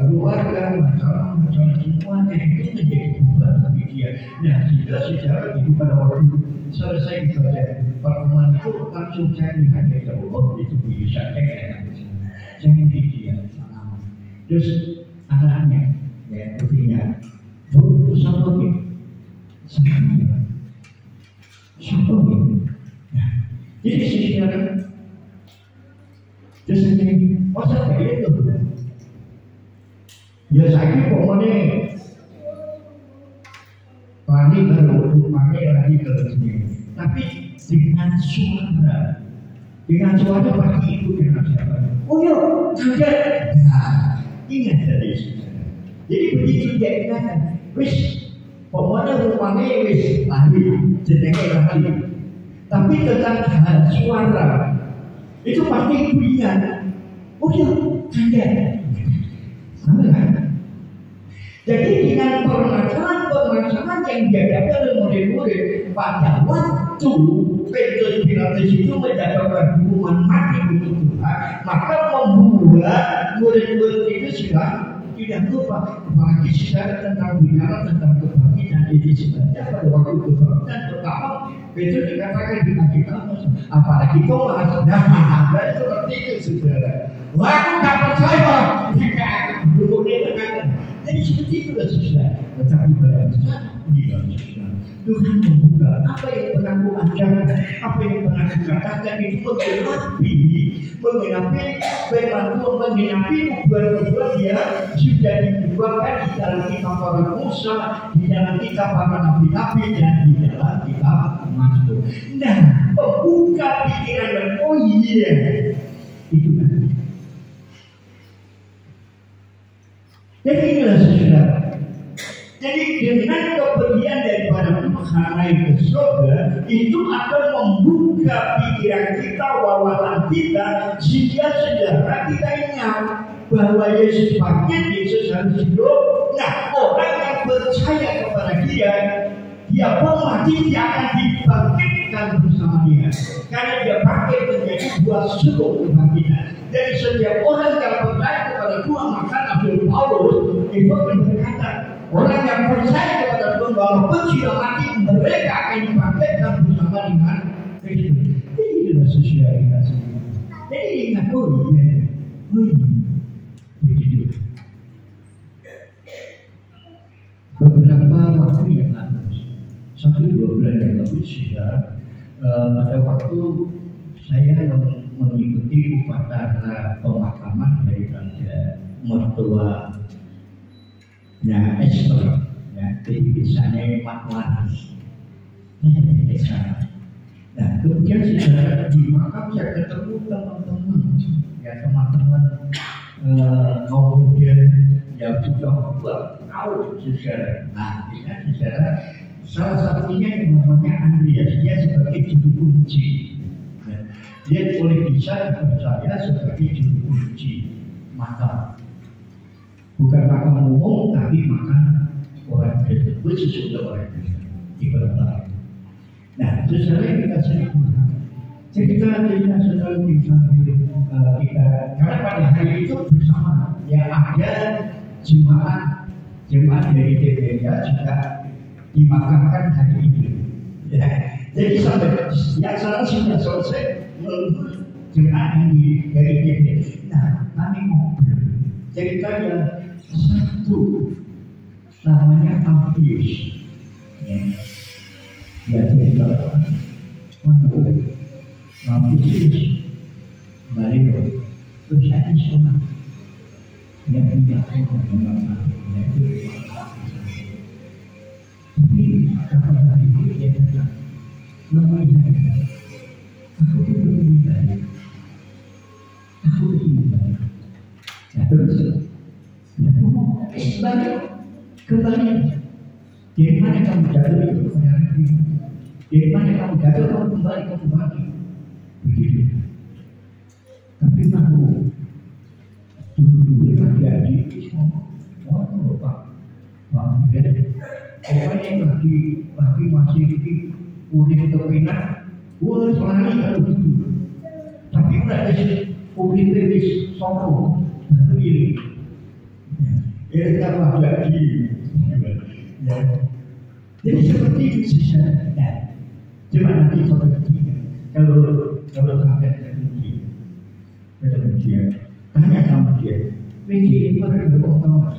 keluarga, masalah semuanya itu menjadi beban bagi dia. Nah, secara itu pada waktu selesai ibadah pertemuan itu langsung saya lihat ya, oh itu bisa saya dia salam. Terus anaknya, ya putrinya, siapa dia? Siapa dia? Nah, jadi secara terus ini, masa kayak itu? Ya saya pokoknya lari ke sini. Tapi dengan suara pasti itu dengan siapa? Oh ya, kaget. Nah, ingat dari situ. Jadi begitu dia ingatkan, wis, pokoknya rumahnya wis lari, jenenge lari. Tapi tentang suara itu pasti ibu ingat. Oh ya, kaget. Sama kan? Jadi dengan permasalahan yang dihadapi oleh murid-murid pada waktu Petrus Pilatus itu mendapatkan hukuman mati untuk Tuhan, maka membuat murid-murid itu sudah tidak lupa, apalagi secara tentang bicara tentang kebangkitan ini sebenarnya pada waktu kebangkitan pertama Petrus dikatakan di Alkitab, apalagi kau masih ada seperti itu saudara. Wah, aku tak percaya jika jadi seperti itu lah saudara. Tetapi pada saat tidak saudara, Tuhan membuka apa yang pernah aku ajarkan, apa yang pernah aku katakan itu mengenapi firman Tuhan, mengenapi ubat-ubat yang sudah dibuatkan di dalam kitab para Musa, di dalam kitab para nabi-nabi dan di dalam kitab Mazmur. Nah, membuka pikiran dan oh iya, itu nanti. Jadi inilah saudara. Jadi dengan kepergian daripada Tuhan naik ke surga itu akan membuka pikiran kita, wawasan kita, sehingga saudara kita ingat bahwa Yesus bangkit, Yesus harus hidup. Nah, orang yang percaya kepada dia pun mati, dia akan dibangkitkan bersama dia. Karena dia bangkit menjadi buah sukuk kebangkitan. Jadi setiap orang yang percaya kepada Tuhan, maka Nabi Paulus itu berkata, orang yang percaya kepada Tuhan walaupun sudah mati, mereka akan dibangkitkan bersama dengan Kristus. Ini adalah sesuai kita semua. Jadi ingat, begitu. Beberapa waktu yang lalu, 1-2 bulan yang lalu sudah pada waktu saya mengikuti upacara pemakaman daripada mertuanya Esther, ya, jadi desanya Makwaris. Ini dari desa. Nah, kemudian saudara di makam saya ketemu teman-teman, ya teman-teman kaum muda yang sudah tahu saudara. Nah, dengan saudara salah satunya yang namanya Andreas, dia sebagai juru kunci. Dia boleh bisa dipercaya sebagai juru kunci makam, bukan makam umum tapi makam orang Kristen, khusus untuk orang Kristen di Belanda. Nah, saudara kita cerita saudara kita karena pada hari itu bersama yang ada jemaat dari DPR juga dimakamkan hari itu. Ya. Jadi sampai yang sana sudah selesai jemaat ini dari DPR. Nah, kami ngobrol. Ceritanya satu namanya Alfius. Ya cerita Alfius Mario terus saya sana yang tidak tapi kapan hari ini dia datang lemah aku begini ya terus ya kembali dari mana kamu jatuh itu dari mana kamu jatuh kamu kembali begitu. Tapi aku dulu jadi ngomong Pak pokoknya lagi masih udah terpindah selama kalau gitu. Tapi udah udah terus sombong baru ini kalau jadi ya. Jadi seperti itu sih ya. Cuma nanti soal ketiga kalau sampai dia tanya sama dia, ini pada orang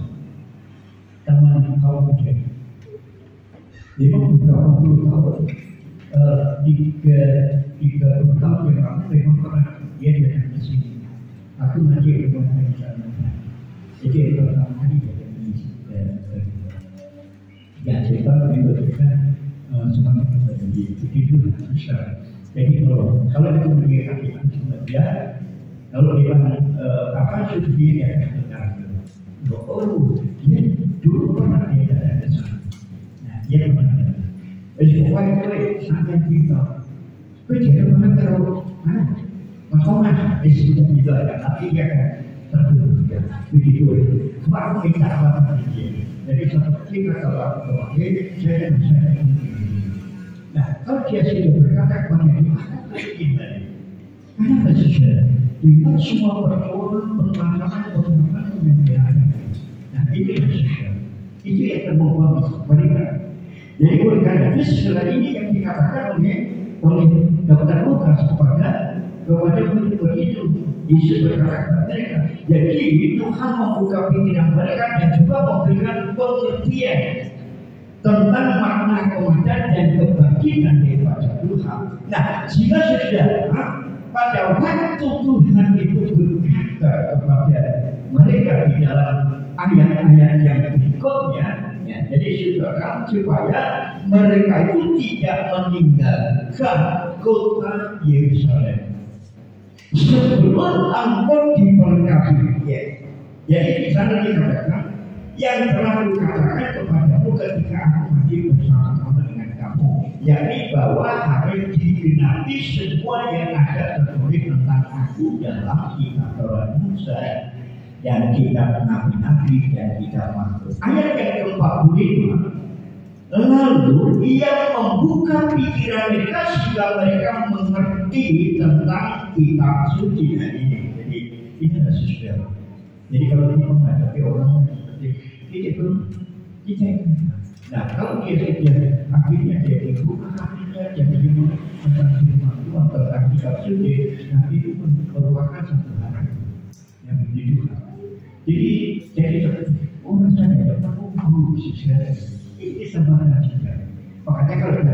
teman kaum muda, dia beberapa puluh tahun, 30 tahun yang lalu memang pernah dia datang ke sini. Aku nanti berbuat di sana. Jadi pertama kali dia datang di sini. Ya cerita memberikan semangat kepada dia. Itu besar. Jadi kalau dia memberikan hati dia. Lalu dia kapan sudah dia datang ke dia dulu pernah dia datang ke sana. Nah, dia pernah datang. Jadi pokoknya sampai kita dia pernah terlalu masalah sudah tidak ada, tapi dia akan tertutup begitu. Sebab kita apa dia. Jadi seperti kata orang tua, saya nah, kalau dia sudah berkata kepada kita, kenapa saudara? Dengan semua persoalan pengalaman yang dia ada. Nah, itu yang terbawa mereka. Jadi oleh karena itu setelah ini yang dikatakan oleh Dr. Lukas kepada murid itu, Yesus berkata kepada mereka. Jadi Tuhan membuka pikiran mereka dan juga memberikan pengertian tentang makna komandan dan kebangkitan daripada Tuhan. Nah, jika saudara pada waktu Tuhan itu berkata kepada mereka di dalam ayat-ayat yang berikutnya, ya, jadi saudara supaya mereka itu tidak meninggalkan kota Yerusalem sebelum engkau diberkati. Ya, jadi di sana dikatakan yang telah kukatakan kepadamu ketika aku masih bersama-sama dengan kamu, yakni bahwa harus digenapi semua yang ada tertulis tentang aku dalam kitab Taurat Musa dan kitab nabi-nabi dan kitab Mazmur. Ayat yang ke-45, lalu ia membuka pikiran mereka sehingga mereka mengerti tentang kitab suci ini. Jadi ini adalah sesuatu. Jadi kalau kita menghadapi orang seperti itu, kita nah kalau dia sudah akhirnya dia dibuka hatinya, jadi tentang firman Tuhan, tentang kitab suci, nah itu merupakan satu hal yang begitu. Jadi orang saya dapat guru sejarah ini sebenarnya juga. Makanya kalau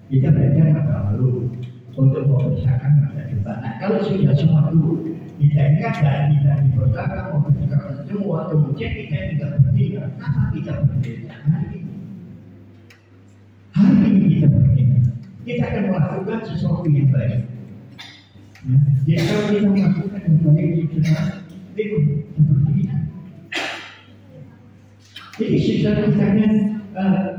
kita belajar masa lalu untuk memisahkan masa depan. Nah kalau sudah semua itu kita ingat dan kita diperlukan memisahkan semua, kemudian kita tidak berpikir apa kita berbeda hari ini kita berbeda. Kita akan melakukan sesuatu yang baik. Jadi kalau kita melakukan yang baik itu itu seperti ini. Jadi secara misalnya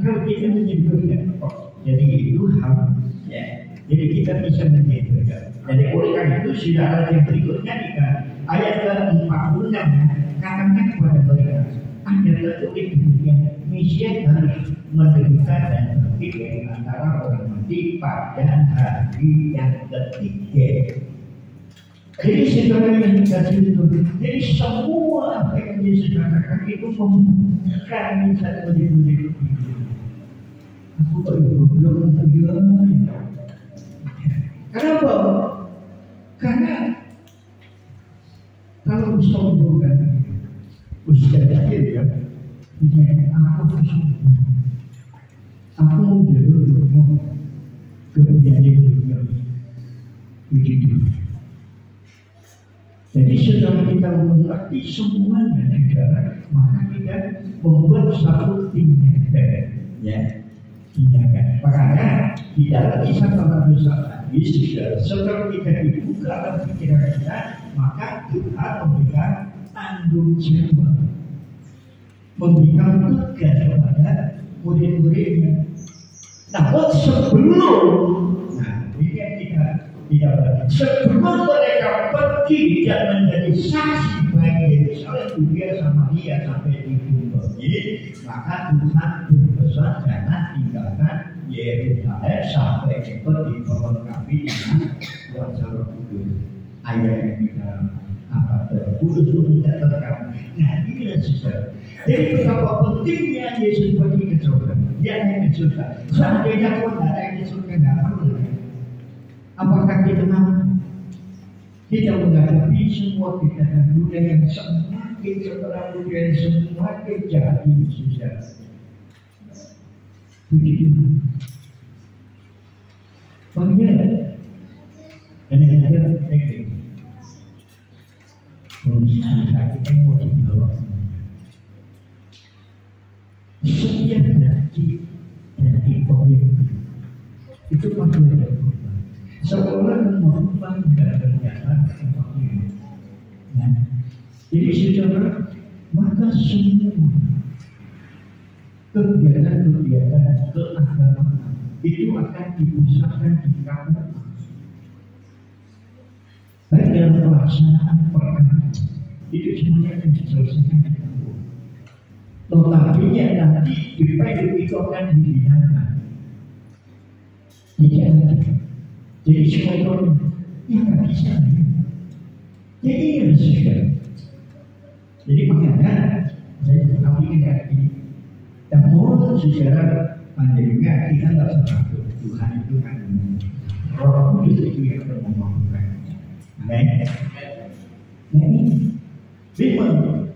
kalau kita menyebutkan jadi itu hal ya. Jadi kita bisa menyebutkan. Jadi oleh karena itu sudah ada yang berikutnya di ayat ke-46 katakan kepada mereka ada tertulis demikian, Mesias harus menderita dan berpikir antara orang mati pada hari yang ketiga. Jadi sekarang yang dikasih itu, jadi semua apa yang disediakan itu membuka satu diri. Aku belum terjual. Kenapa? Karena kalau sombong kan, usia kecil ya, aku sombong. Aku mau jadi kemudian dunia begitu. Jadi setelah kita mengerti semuanya negara, maka kita membuat satu tindakan, ya, tindakan. Makanya di dalam kisah tentang dosa tadi, setelah kita dibuka dalam pikiran kita, maka Tuhan memberikan tanggung jawab, memberikan tugas kepada murid-muridnya. Namun sebelum, nah ini yang kita tidak berarti sebelum mereka pergi dan menjadi saksi bagi Yerusalem, Yudea, Samaria sampai di bumi, maka Tuhan berpesan jangan tinggalkan Yerusalem sampai cepat diperlengkapi dengan kuasa Roh Kudus. Ayat yang kita apa terkudus tidak terkait. Nah inilah sesuatu. Jadi betapa pentingnya Yesus pergi ke surga. Dia hanya ke surga. Seandainya pun ada yang ke surga nggak perlu. Apakah kita mampu? Kita menghadapi semua kejahatan dunia yang semakin setelah dunia semakin jadi susah. Begitu. Bagaimana? Dan yang ada teknik. Berusaha kita mau dibawa. Setiap dari pemimpin itu pasti ada. Seorang mengubah dan berjalan seperti ini. Nah, jadi secara maka semua kegiatan-kegiatan keagamaan itu akan dipusatkan di kantor. Baik dalam pelaksanaan perkara itu semuanya akan diselesaikan di kantor. Tetapi nanti itu akan dibinakan. Tidak ada. Jadi semua itu ya nggak bisa. Jadi harus sudah. Jadi makanya saya kami tidak ini. Dan mohon secara panjangnya kita nggak usah takut. Tuhan itu kan Roh Kudus itu yang memampukan. Amin. Nah ini memang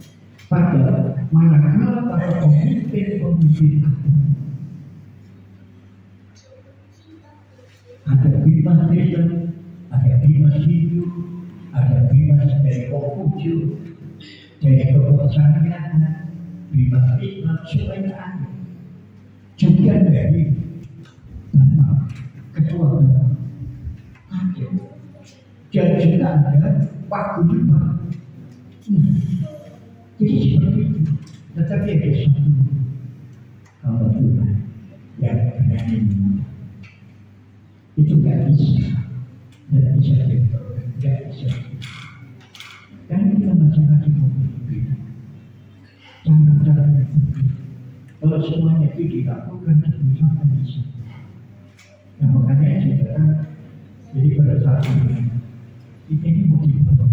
pada manakala para pemimpin ada bebas Kristen, ada bebas Hindu, ada bebas dari Konghucu, dari kebangsaan, bebas Islam, semuanya ada. Juga dari ketua ada. Dan juga ada Pak Gubernur. Jadi seperti itu. Tetapi ada satu hamba Tuhan yang berani itu nggak bisa dibenturkan, nggak bisa. Karena kita masing-masing memiliki cara-cara yang berbeda. Kalau semuanya itu dilakukan, tentu akan bisa. Nah, makanya saudara, jadi pada saat ini kita ini mau dibawa.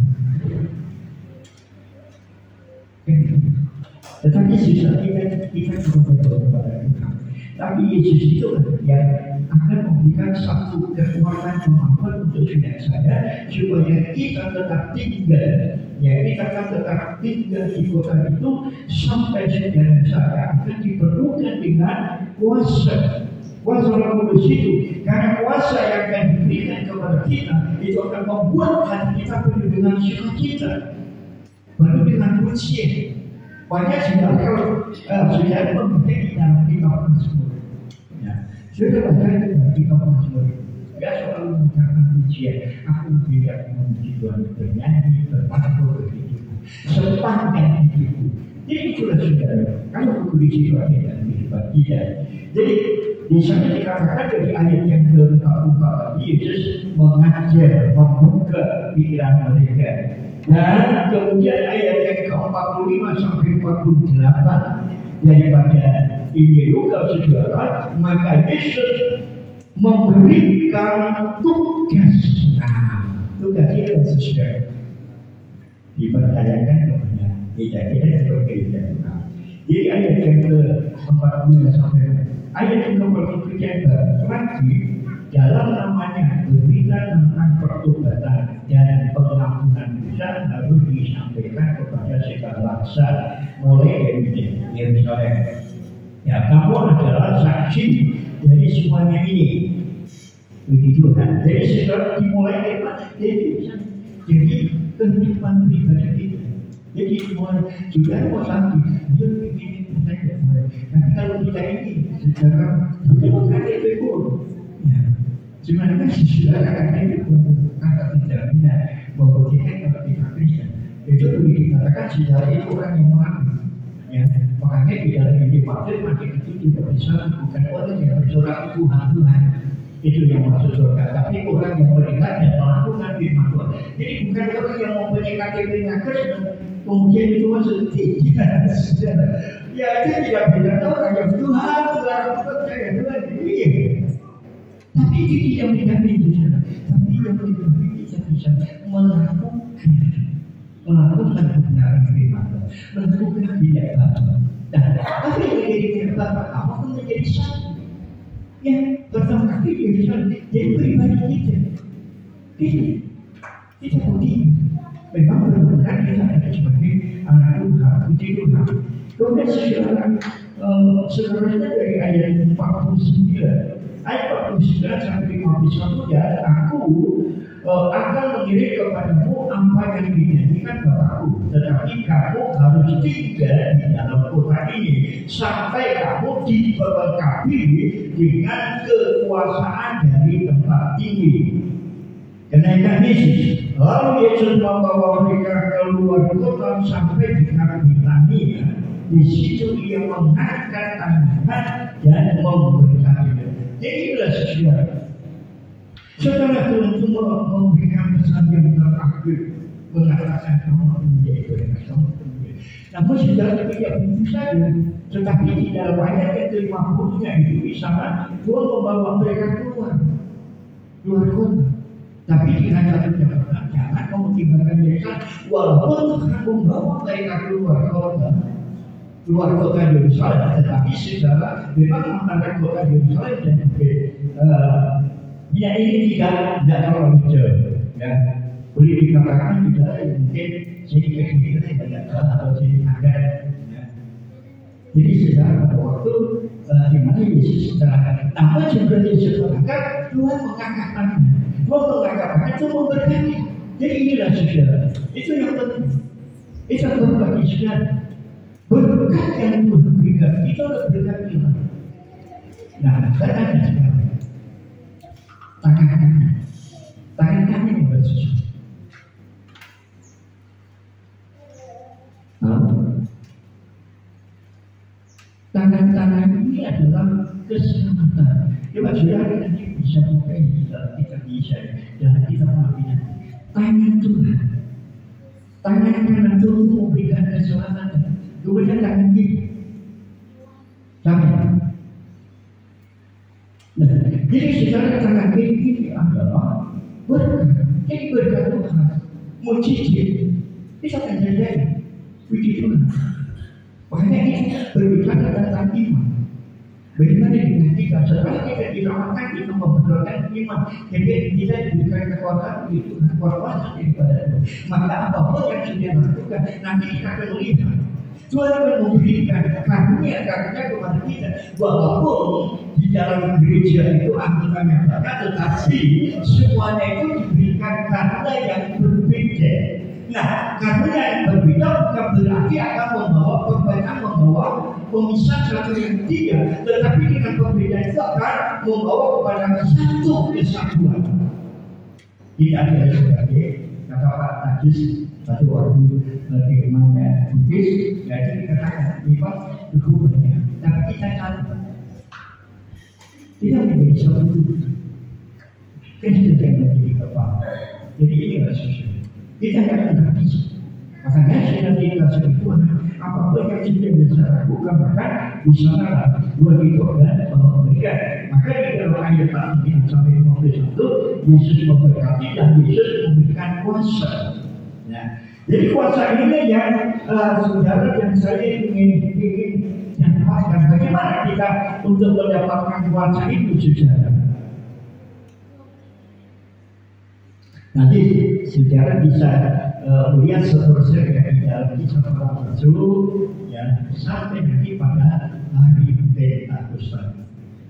Tetapi susah kita berdoa kepada Tuhan. Tapi Yesus itu yang akan memberikan satu kekuatan kemampuan untuk sudah saya supaya kita tetap tinggal. Ya, kita akan tetap tinggal di kota itu sampai saudara saya akan diperlukan dengan kuasa. Kuasa Roh Kudus itu, karena kuasa yang akan diberikan kepada kita itu akan membuat hati kita penuh dengan sukacita, penuh dengan pujian. Banyak sudah kalau sudah memiliki dalam kitab Mazmur, ya, sudah baca dalam kitab Mazmur, dia selalu mengucapkan pujian. Aku tidak memuji Tuhan, bernyanyi, bertakbir begitu, sepanjang hidupku. Jadi itulah saudara, kalau buku di situ ada dan kehidupan kita. Jadi di sana dikatakan dari ayat yang ke-44 Yesus mengajar, membuka pikiran mereka. Dan kemudian ayat yang ke-45 sampai 48 daripada Injil Lukas saudara, maka Yesus memberikan tugas. Nah, tugas itu saudara dipercayakan kepada kita sebagai Tuhan. Jadi ayat yang ke-45 sampai ayat yang ke-43 lagi dalam namanya berita tentang pertobatan dan pengampunan dosa harus disampaikan kepada segala bangsa mulai dari Yerusalem. Ya, kamu adalah saksi dari semuanya ini. Begitu kan? Jadi segala dimulai dari mana? Jadi kehidupan pribadi kita. Jadi semua juga mau saksi. Dia begini saja. Tapi kalau kita ini secara bukan itu. Ya. Sebenarnya sudah akan itu kata tidak benar membuktikan kalau kita Kristen itu boleh dikatakan sejarah itu orang yang mengaku. Ya, makanya di dalam hidup mati itu tidak bisa bukan orang yang bersorak Tuhan itu yang masuk surga, tapi orang yang melihat dan melakukan firman Tuhan. Jadi bukan orang yang mempunyai KTP Kristen kemudian itu masuk tidak. Ya itu tidak beda orang yang Tuhan percaya Tuhan iya. Tapi itu tidak menjadi dosa. Tapi yang lebih kita bisa melakukan kebenaran firman Tuhan, melakukan tidak apa. Dan apa yang menjadi tidak apa? Apa pun menjadi satu. Ya, pertama kali jadi pribadi kita bukti memang benar-benar kita ada sebagai anak Tuhan, puji Tuhan. Kemudian sebenarnya dari ayat 49 ayat 49 sampai 51 ya, aku akan mengirim kepadamu apa yang dijanjikan Bapakku, tetapi kamu harus tinggal di dalam kota ini sampai kamu diberkati dengan kekuasaan dari tempat tinggi. Kenaikan Yesus, lalu Yesus membawa mereka keluar kota sampai di Betania. Di situ ia mengangkat tangan dan memberkati. Jadi itulah setelah Tuhan memberikan pesan yang terakhir, mengatakan kamu menjadi berkat, kamu menjadi. Namun sudah tidak begitu saja, tetapi di dalam ayat yang ke-50 itu di sana Tuhan membawa mereka keluar kota. Tapi dengan satu catatan, jangan kamu tinggalkan mereka, walaupun Tuhan membawa mereka keluar kota Yerusalem, tetapi secara memang antara kota Yerusalem dan ya ini tidak terlalu jauh, ya boleh dikatakan tidak mungkin sedikit tidak atau sedikit agak. Ya. Jadi secara pada waktu di mana Yesus terangkan, namun juga Yesus terangkan Tuhan mengangkat tangannya, Tuhan mengangkat tangannya itu memberkati. Jadi inilah saudara, itu yang penting, itu yang berbagi saudara. Berkat yang Tuhan berikan itu adalah berkat Tuhan. Nah, sekarang tangan kanan yang bersusun. adalah keselamatan. Coba saudara nanti bisa buka ini dalam kitab Yesaya, dalam kitab Nabi. Tangan Tuhan, tangan kanan Tuhan memberikan keselamatan. Kemudian tangan kiri, tangan. Nah, jadi secara tangan kiri ini adalah berkat. Jadi berkat Tuhan, mujizat bisa terjadi. Puji Tuhan. Makanya ini berbicara tentang iman. Bagaimana dengan kita setelah kita diselamatkan, kita membetulkan iman. Jadi kita diberikan kekuatan itu, kekuatan daripada Tuhan. Maka apapun yang sudah lakukan, nanti kita akan melihat Tuhan akan memberikan karunia-karunia kepada kita. Walaupun di dalam gereja itu anggotanya banyak, tetapi semuanya itu diberikan karunia yang berbeda. Nah, karunia yang berbeda bukan berarti akan membawa perbedaan, membawa pemisahan satu yang tiga, tetapi dengan perbedaan itu akan membawa kepada satu kesatuan. Tidak ada sebagai kata Pak Najis satu waktu bagaimana Buddhis, jadi dikatakan memang berhubungnya, tapi kita catat tidak menjadi satu. Kristus yang menjadi kepala. Jadi ini adalah sesuatu. Kita akan bisa. Makanya sudah dikasih Tuhan, apapun yang sudah bisa lakukan, maka bisa lah buat itu dan memberikan. Maka di dalam ayat 9 sampai 51, Yesus memberkati dan Yesus memberikan kuasa. Nah, jadi kuasa ini yang saudara dan saya ingin dapatkan. Bagaimana kita untuk mendapatkan kuasa itu, saudara? Nanti saudara bisa melihat seterusnya di dalam kisah para rasul ya, sampai nanti pada hari Pentakosta.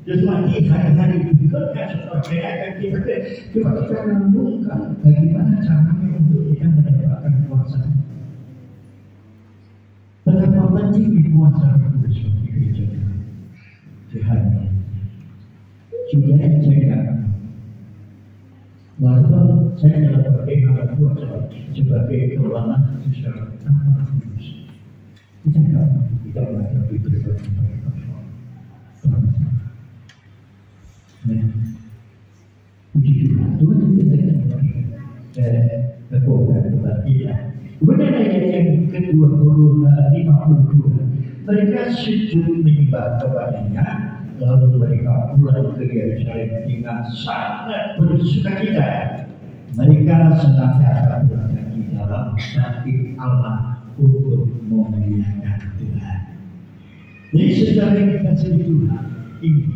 Terus nanti hari-hari berikutnya seterusnya akan kita renungkan bagaimana caranya untuk kita mendapatkan kuasa. Betapa pentingnya kuasa Kudus bagi gereja Tuhan. Sudah saya walaupun saya dalam bagaimana kuasa sebagai keuangan secara tanpa kudus, kita tidak menghadapi berbagai persoalan. Puji Tuhan, Tuhan tidak memberikan kekuatan kepada kita. Kemudian ayat yang ke-52, mereka sujud menyembah kepadanya. Lalu mereka pulang ke Yerusalem dengan sangat bersukacita. Mereka senantiasa berada di dalam hati Allah untuk memuliakan Tuhan. Jadi saudara kita sendiri Tuhan ini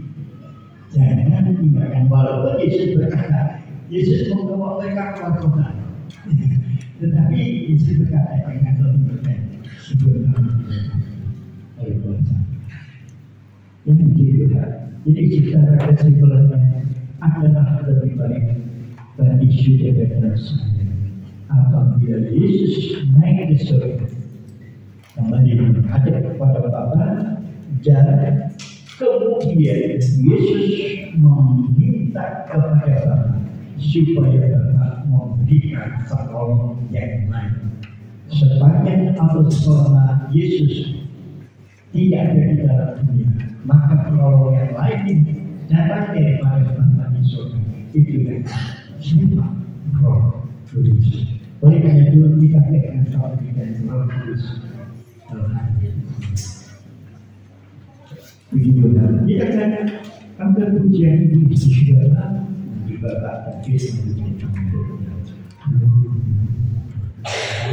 jangan tinggalkan. Walaupun Yesus berkata, Yesus membawa mereka keluar kota, tetapi Yesus berkata dengan kebenaran sebelum oleh Tuhan. Yang Tuhan. Jadi secara kesimpulannya adalah lebih baik bagi saudara dan saya apabila Yesus naik ke surga kembali menghadap kepada Bapa dan kemudian Yesus meminta kepada Bapa supaya Bapa memberikan pertolongan yang lain. Sepanjang atau selama Yesus tidak ada di dalam dunia, maka penolong yang lain ini datang daripada Bapa di surga. Itu yang siapa? Roh Kudus. Oleh karena itu kita akan tahu dengan Roh Kudus. Begitu kan? Kita akan ambil pujian ini saudara di Bapa dan Yesus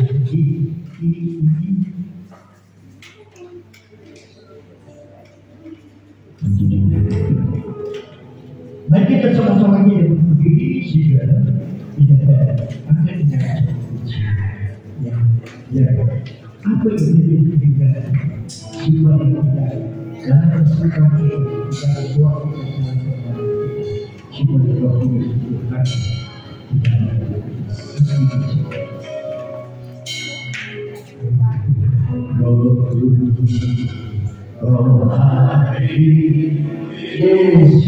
menjadi mari kita sama-sama kita berdiri saudara, kita akan dengar ya apa yang kita supaya kita dalam kesempatan kita buat supaya Roh Kudus Tuhan Roh Kudus Roh Hari Yesus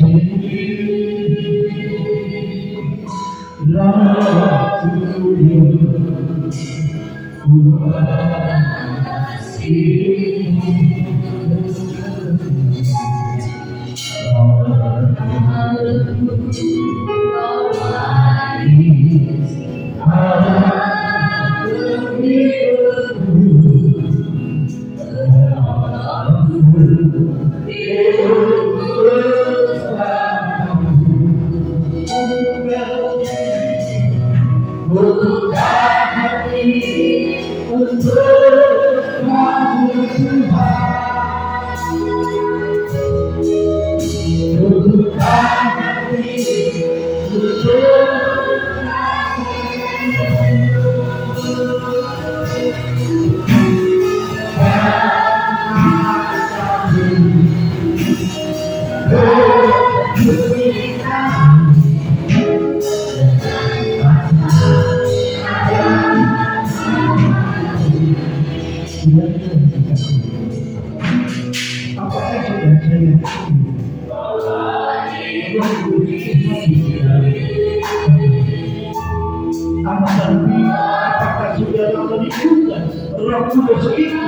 Apakah saudara menimbulkan Roh Kudus itu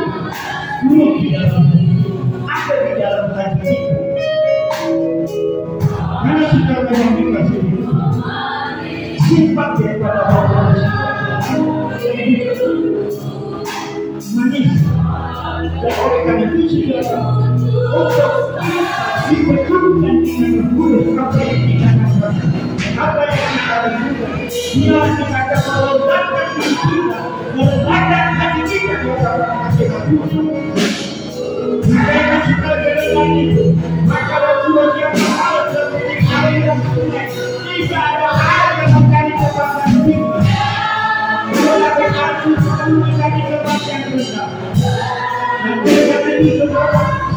turun di dalam ada di dalam hati kita? Karena saudara memang dikasih sifat daripada Roh Kudus manis, dan oleh karena itu saudara untuk dipertemukan dengan Roh Kudus apa yang kita lakukan, bila kita akan melontarkan diri kita, melontarkan hati kita kepada Tuhan. Karena kita dengan itu, maka Rasulullah yang harus seperti air yang sungai, tidak ada air yang menjadi tempat yang tinggi. Tetapi aku selalu menjadi tempat yang rendah. Dan dengan itu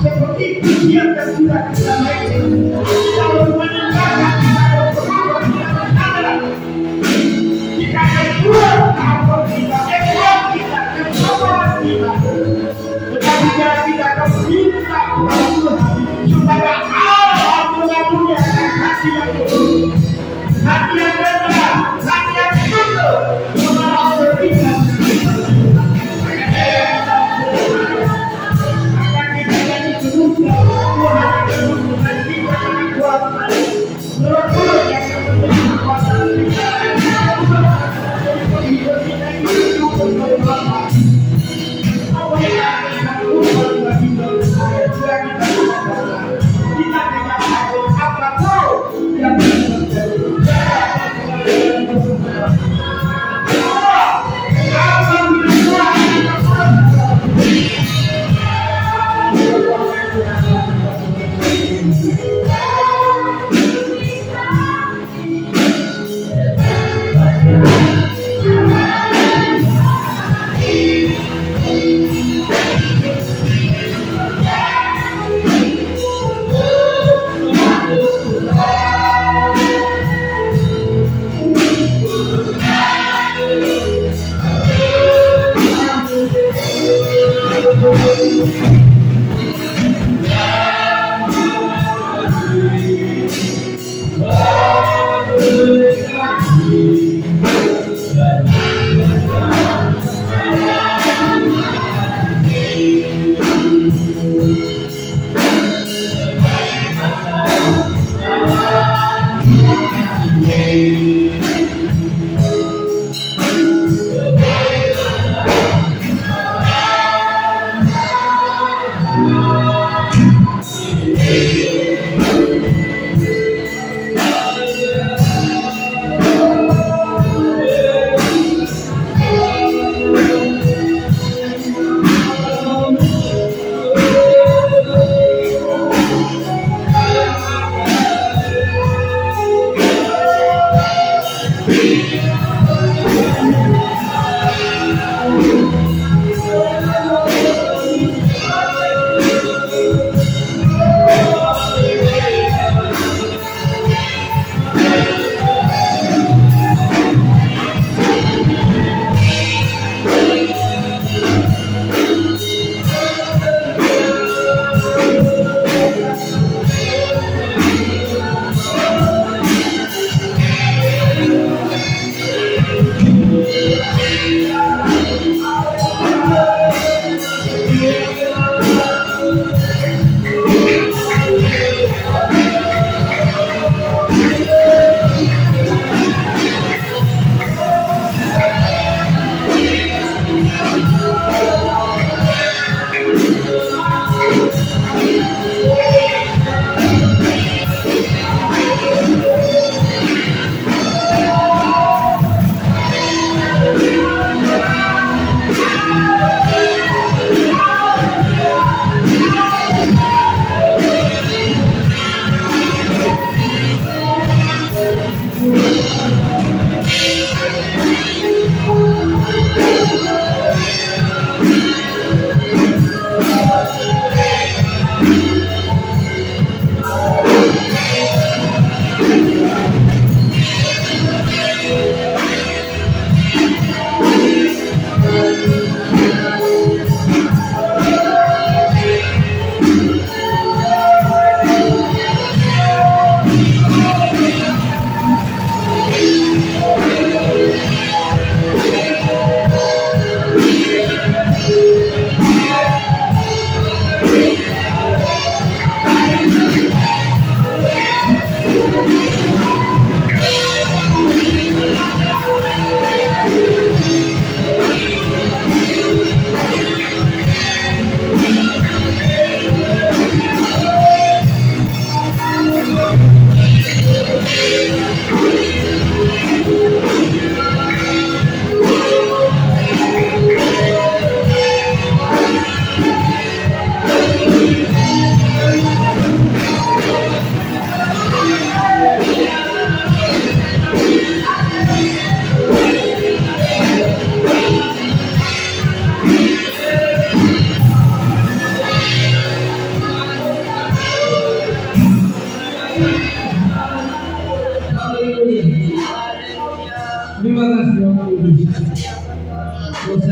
seperti ujian yang sudah kita lakukan, kalau meninggalkan kita akan minta kepada Tuhan supaya Allah mengampunikan hati yang buruk, hati yang rendah, hati yang tunduk kepada Allah kita. Maka kita jadi berubah, Tuhan akan mengumpulkan kita dengan kuasa Roh Kudus yang akan menjadi kekuatan kita. Hidup kita ini cukup berubah. Apa yang akan kita ubah bagi kita? Kita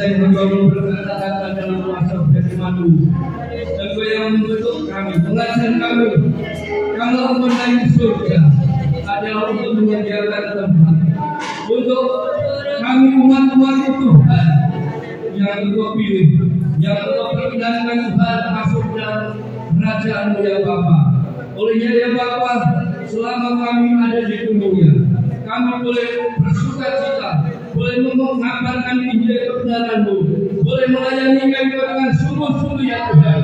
selesai hamba-Mu berkata-kata dalam kuasa firman-Mu. Engkau yang membentuk kami, mengajar kami. Kalau Engkau naik surga, adalah untuk menyediakan tempat untuk kami umat-umat Tuhan yang Engkau pilih, yang Engkau perkenankan Tuhan masuk dalam kerajaan-Mu ya Bapa. Olehnya ya Bapa, selama kami ada di dunia, kami boleh bersuka cita, boleh mengabarkan Injil kebenaran-Mu, boleh melayani Engkau dengan sungguh-sungguh ya Tuhan.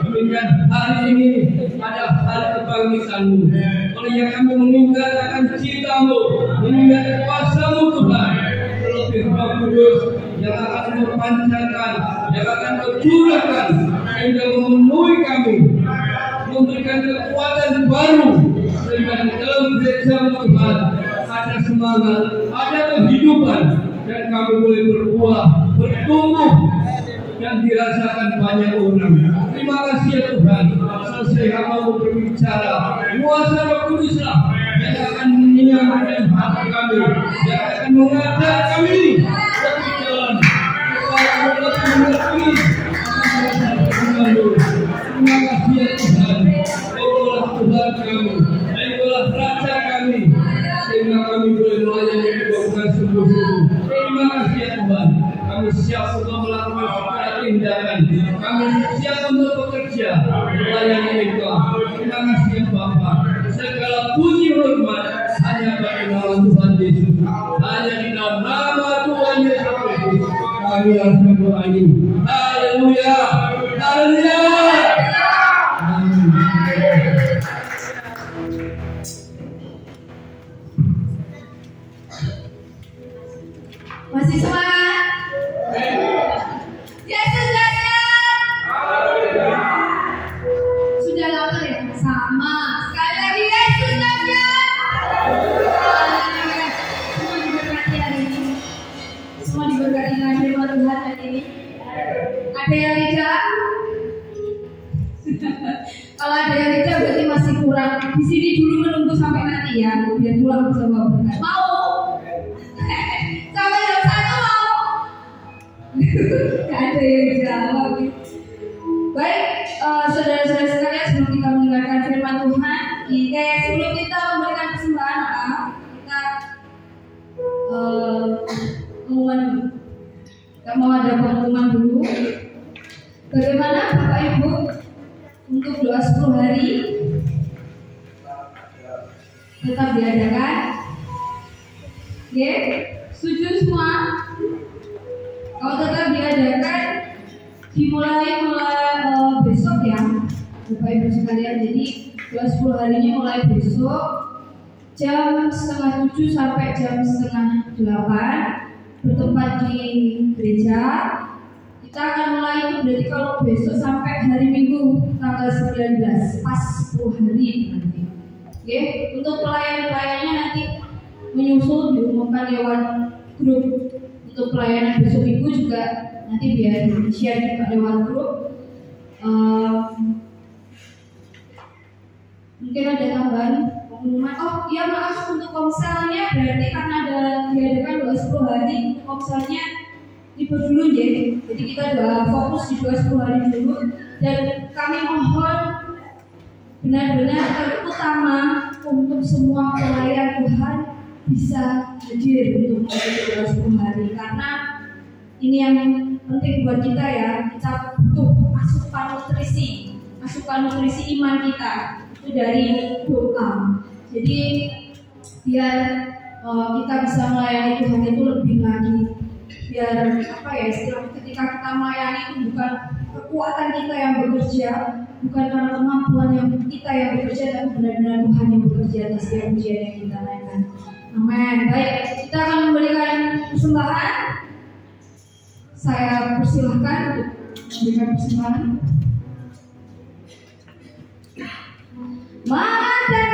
Mengingat hari ini ada hari kebangkitan-Mu, olehnya kami mengingatan cinta-Mu, mengingat kuasa-Mu Tuhan, terlebih Roh Kudus yang akan memancarkan, yang akan mencurahkan, sehingga memenuhi kami, memberikan kekuatan baru, sehingga dalam gereja-Mu Tuhan ada semangat, ada kehidupan, dan kami boleh berbuah, bertumbuh, dan dirasakan banyak orang. Terima kasih ya Tuhan. Selesai hamba-Mu berbicara, kuasa Roh Kudus-lah yang akan menyiapkan hati kami, yang akan mengajar kami lebih jalan supaya lebih mengerti. Terima kasih ya Tuhan. Engkau-lah Tuhan kami, Engkau-lah Raja kami, sehingga kami boleh melayani Engkau dengan sungguh-sungguh. Terima kasih ya Tuhan. Kami siap untuk melakukan segala tindakan. Kami siap untuk bekerja melayani Engkau. Terima kasih ya Bapa. Segala puji hormat hanya bagi nama Tuhan Yesus. Hanya di dalam nama Tuhan Yesus Kristus kami harus berdoa ini. Haleluya. Haleluya. Masih semangat? Yesus datang. Sudah lapar ya? Sama. Sekali lagi Yesus datang. Semua diberkati hari ini. Semua diberkati dengan firman Tuhan hari ini. Ada yang tidak? Kalau ada yang tidak berarti masih kurang. Di sini dulu menunggu sampai nanti ya, biar pulang bisa bawa berkat. Mau? Sampai jam 1 mau? Gak ada yang jawab. Baik, saudara-saudara sekalian, sebelum kita mendengarkan firman Tuhan, sebelum kita memberikan persembahan, kita pengumuman dulu. Kita mau ada pengumuman dulu. Bagaimana Bapak Ibu untuk doa 10 hari tetap diadakan? Oke, setuju semua? Kalau tetap diadakan, dimulai besok ya, Bapak Ibu sekalian. Jadi doa 10 harinya mulai besok jam 6:30 sampai jam 7:30 bertempat di gereja. Kita akan mulai itu berarti kalau besok sampai hari Minggu tanggal 19 pas 10 hari nanti. Oke, untuk pelayan-pelayannya nanti menyusul diumumkan lewat grup. Untuk pelayanan besok Minggu juga nanti biar di-share juga lewat grup. Mungkin ada tambahan pengumuman. Oh iya, maaf, untuk komselnya berarti karena ada diadakan doa 10 hari, komselnya libur dulu ya. Jadi kita doa fokus di doa 10 hari dulu. Dan kami mohon benar-benar terutama untuk semua pelayan Tuhan bisa hadir untuk mengikuti doa 10 hari, karena ini yang penting buat kita ya. Kita butuh asupan nutrisi iman kita itu dari doa. Jadi biar kita bisa melayani Tuhan itu lebih lagi, biar istilahnya ketika kita melayani itu bukan kekuatan kita yang bekerja, bukan karena kemampuan yang kita yang bekerja, tapi benar-benar Tuhan yang bekerja atas setiap pujian yang kita naikkan. Amin. Baik, kita akan memberikan persembahan. Saya persilahkan untuk memberikan persembahan. Rasa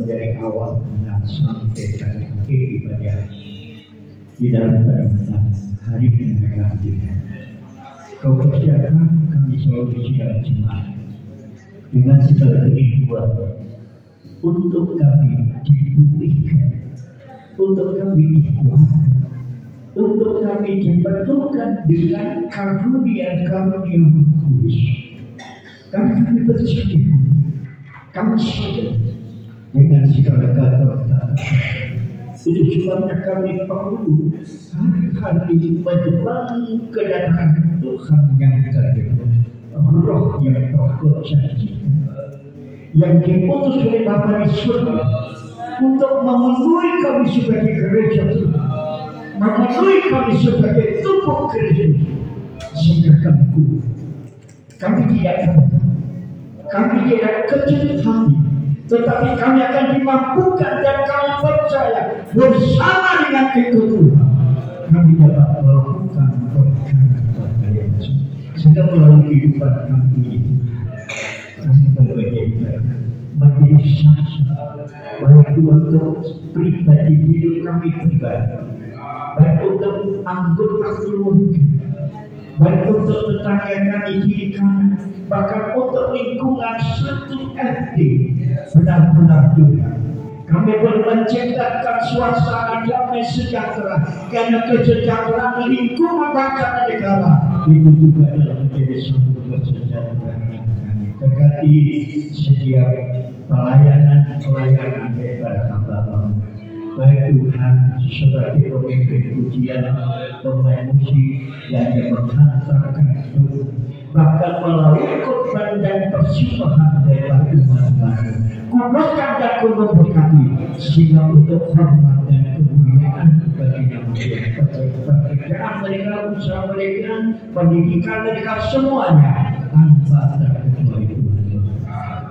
dari awal sampai akhir ibadah di dalam perjalanan hari penyelenggara. Kau persiapkan kami selalu siap jemaat dengan segala kerinduan untuk kami dipulihkan, untuk kami dikuatkan, untuk kami dipertemukan dengan karunia-karunia kudus. Kami bersedia, kami sadar dengan segala kata-kata. Itu sebabnya kami perlu hari-hari menjelang kedatangan Tuhan yang terakhir, Roh yang terjanji, yang diutus oleh Bapa di surga untuk memenuhi kami sebagai gereja Tuhan, memenuhi kami sebagai tubuh Kristus, sehingga kami tidak kecil hati, tetapi kami akan dimampukan dan kami percaya bersama dengan itu Tuhan kami dapat melakukan perkara-perkara yang sehingga melalui kehidupan kami ini kami menjadi saksi baik untuk pribadi hidup kami pribadi, baik untuk anggota keluarga, baik untuk tetangga kami kiri kanan, bahkan untuk lingkungan satu RT. Benar-benar Tuhan, kami boleh menciptakan suasana damai sejahtera, karena kesejahteraan lingkungan bangsa dan negara itu juga adalah menjadi suatu kesejahteraan yang kami berkati setiap pelayanan daripada hamba-Mu. Baik Tuhan sebagai pemimpin pujian, pemain musik yang menghantarkan Tuhan, bahkan melalui korban dan persembahan daripada umat-Mu, kuduskan dan memberkati sehingga untuk hormat dan kemuliaan bagi nama Tuhan, pekerjaan mereka, usaha mereka, pendidikan mereka, semuanya tanpa terkecuali Tuhan.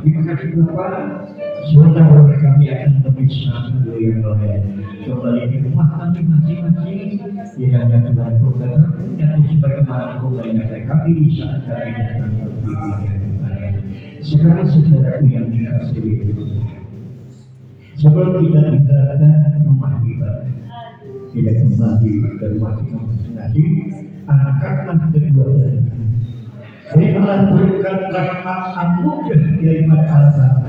Terima kasih Bapak. Sebentar kami akan berpisah dulu yang lain. Kembali di rumah kami masing-masing. Kiranya Tuhan berkati dan sebagaimana kebaikan kami saat kami datang berpikir. Sekarang saudaraku yang dikasihi, sebelum kita tinggalkan rumah ibadah, kita kembali ke rumah kita masing-masing. Angkatlah kedua tangan. Berilah berikan rahmat anugerah daripada Allah,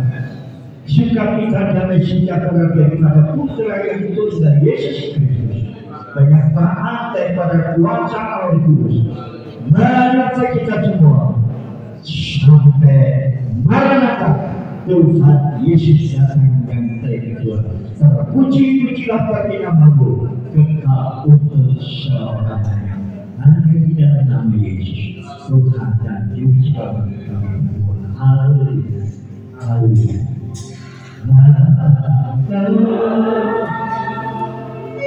sukacita damai sejahtera daripada Putra yang tunggal Yesus Kristus, banyak taat daripada kuasa Allah Kudus. Maranatha kita semua sampai Maranatha, Tuhan Yesus datang yang kedua. Terpuji-pujilah bagi nama-Mu kekal untuk selamanya. Hanya di dalam nama Yesus Tuhan dan Juru Selamat kami. Haleluya. Haleluya.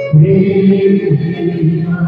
Amen.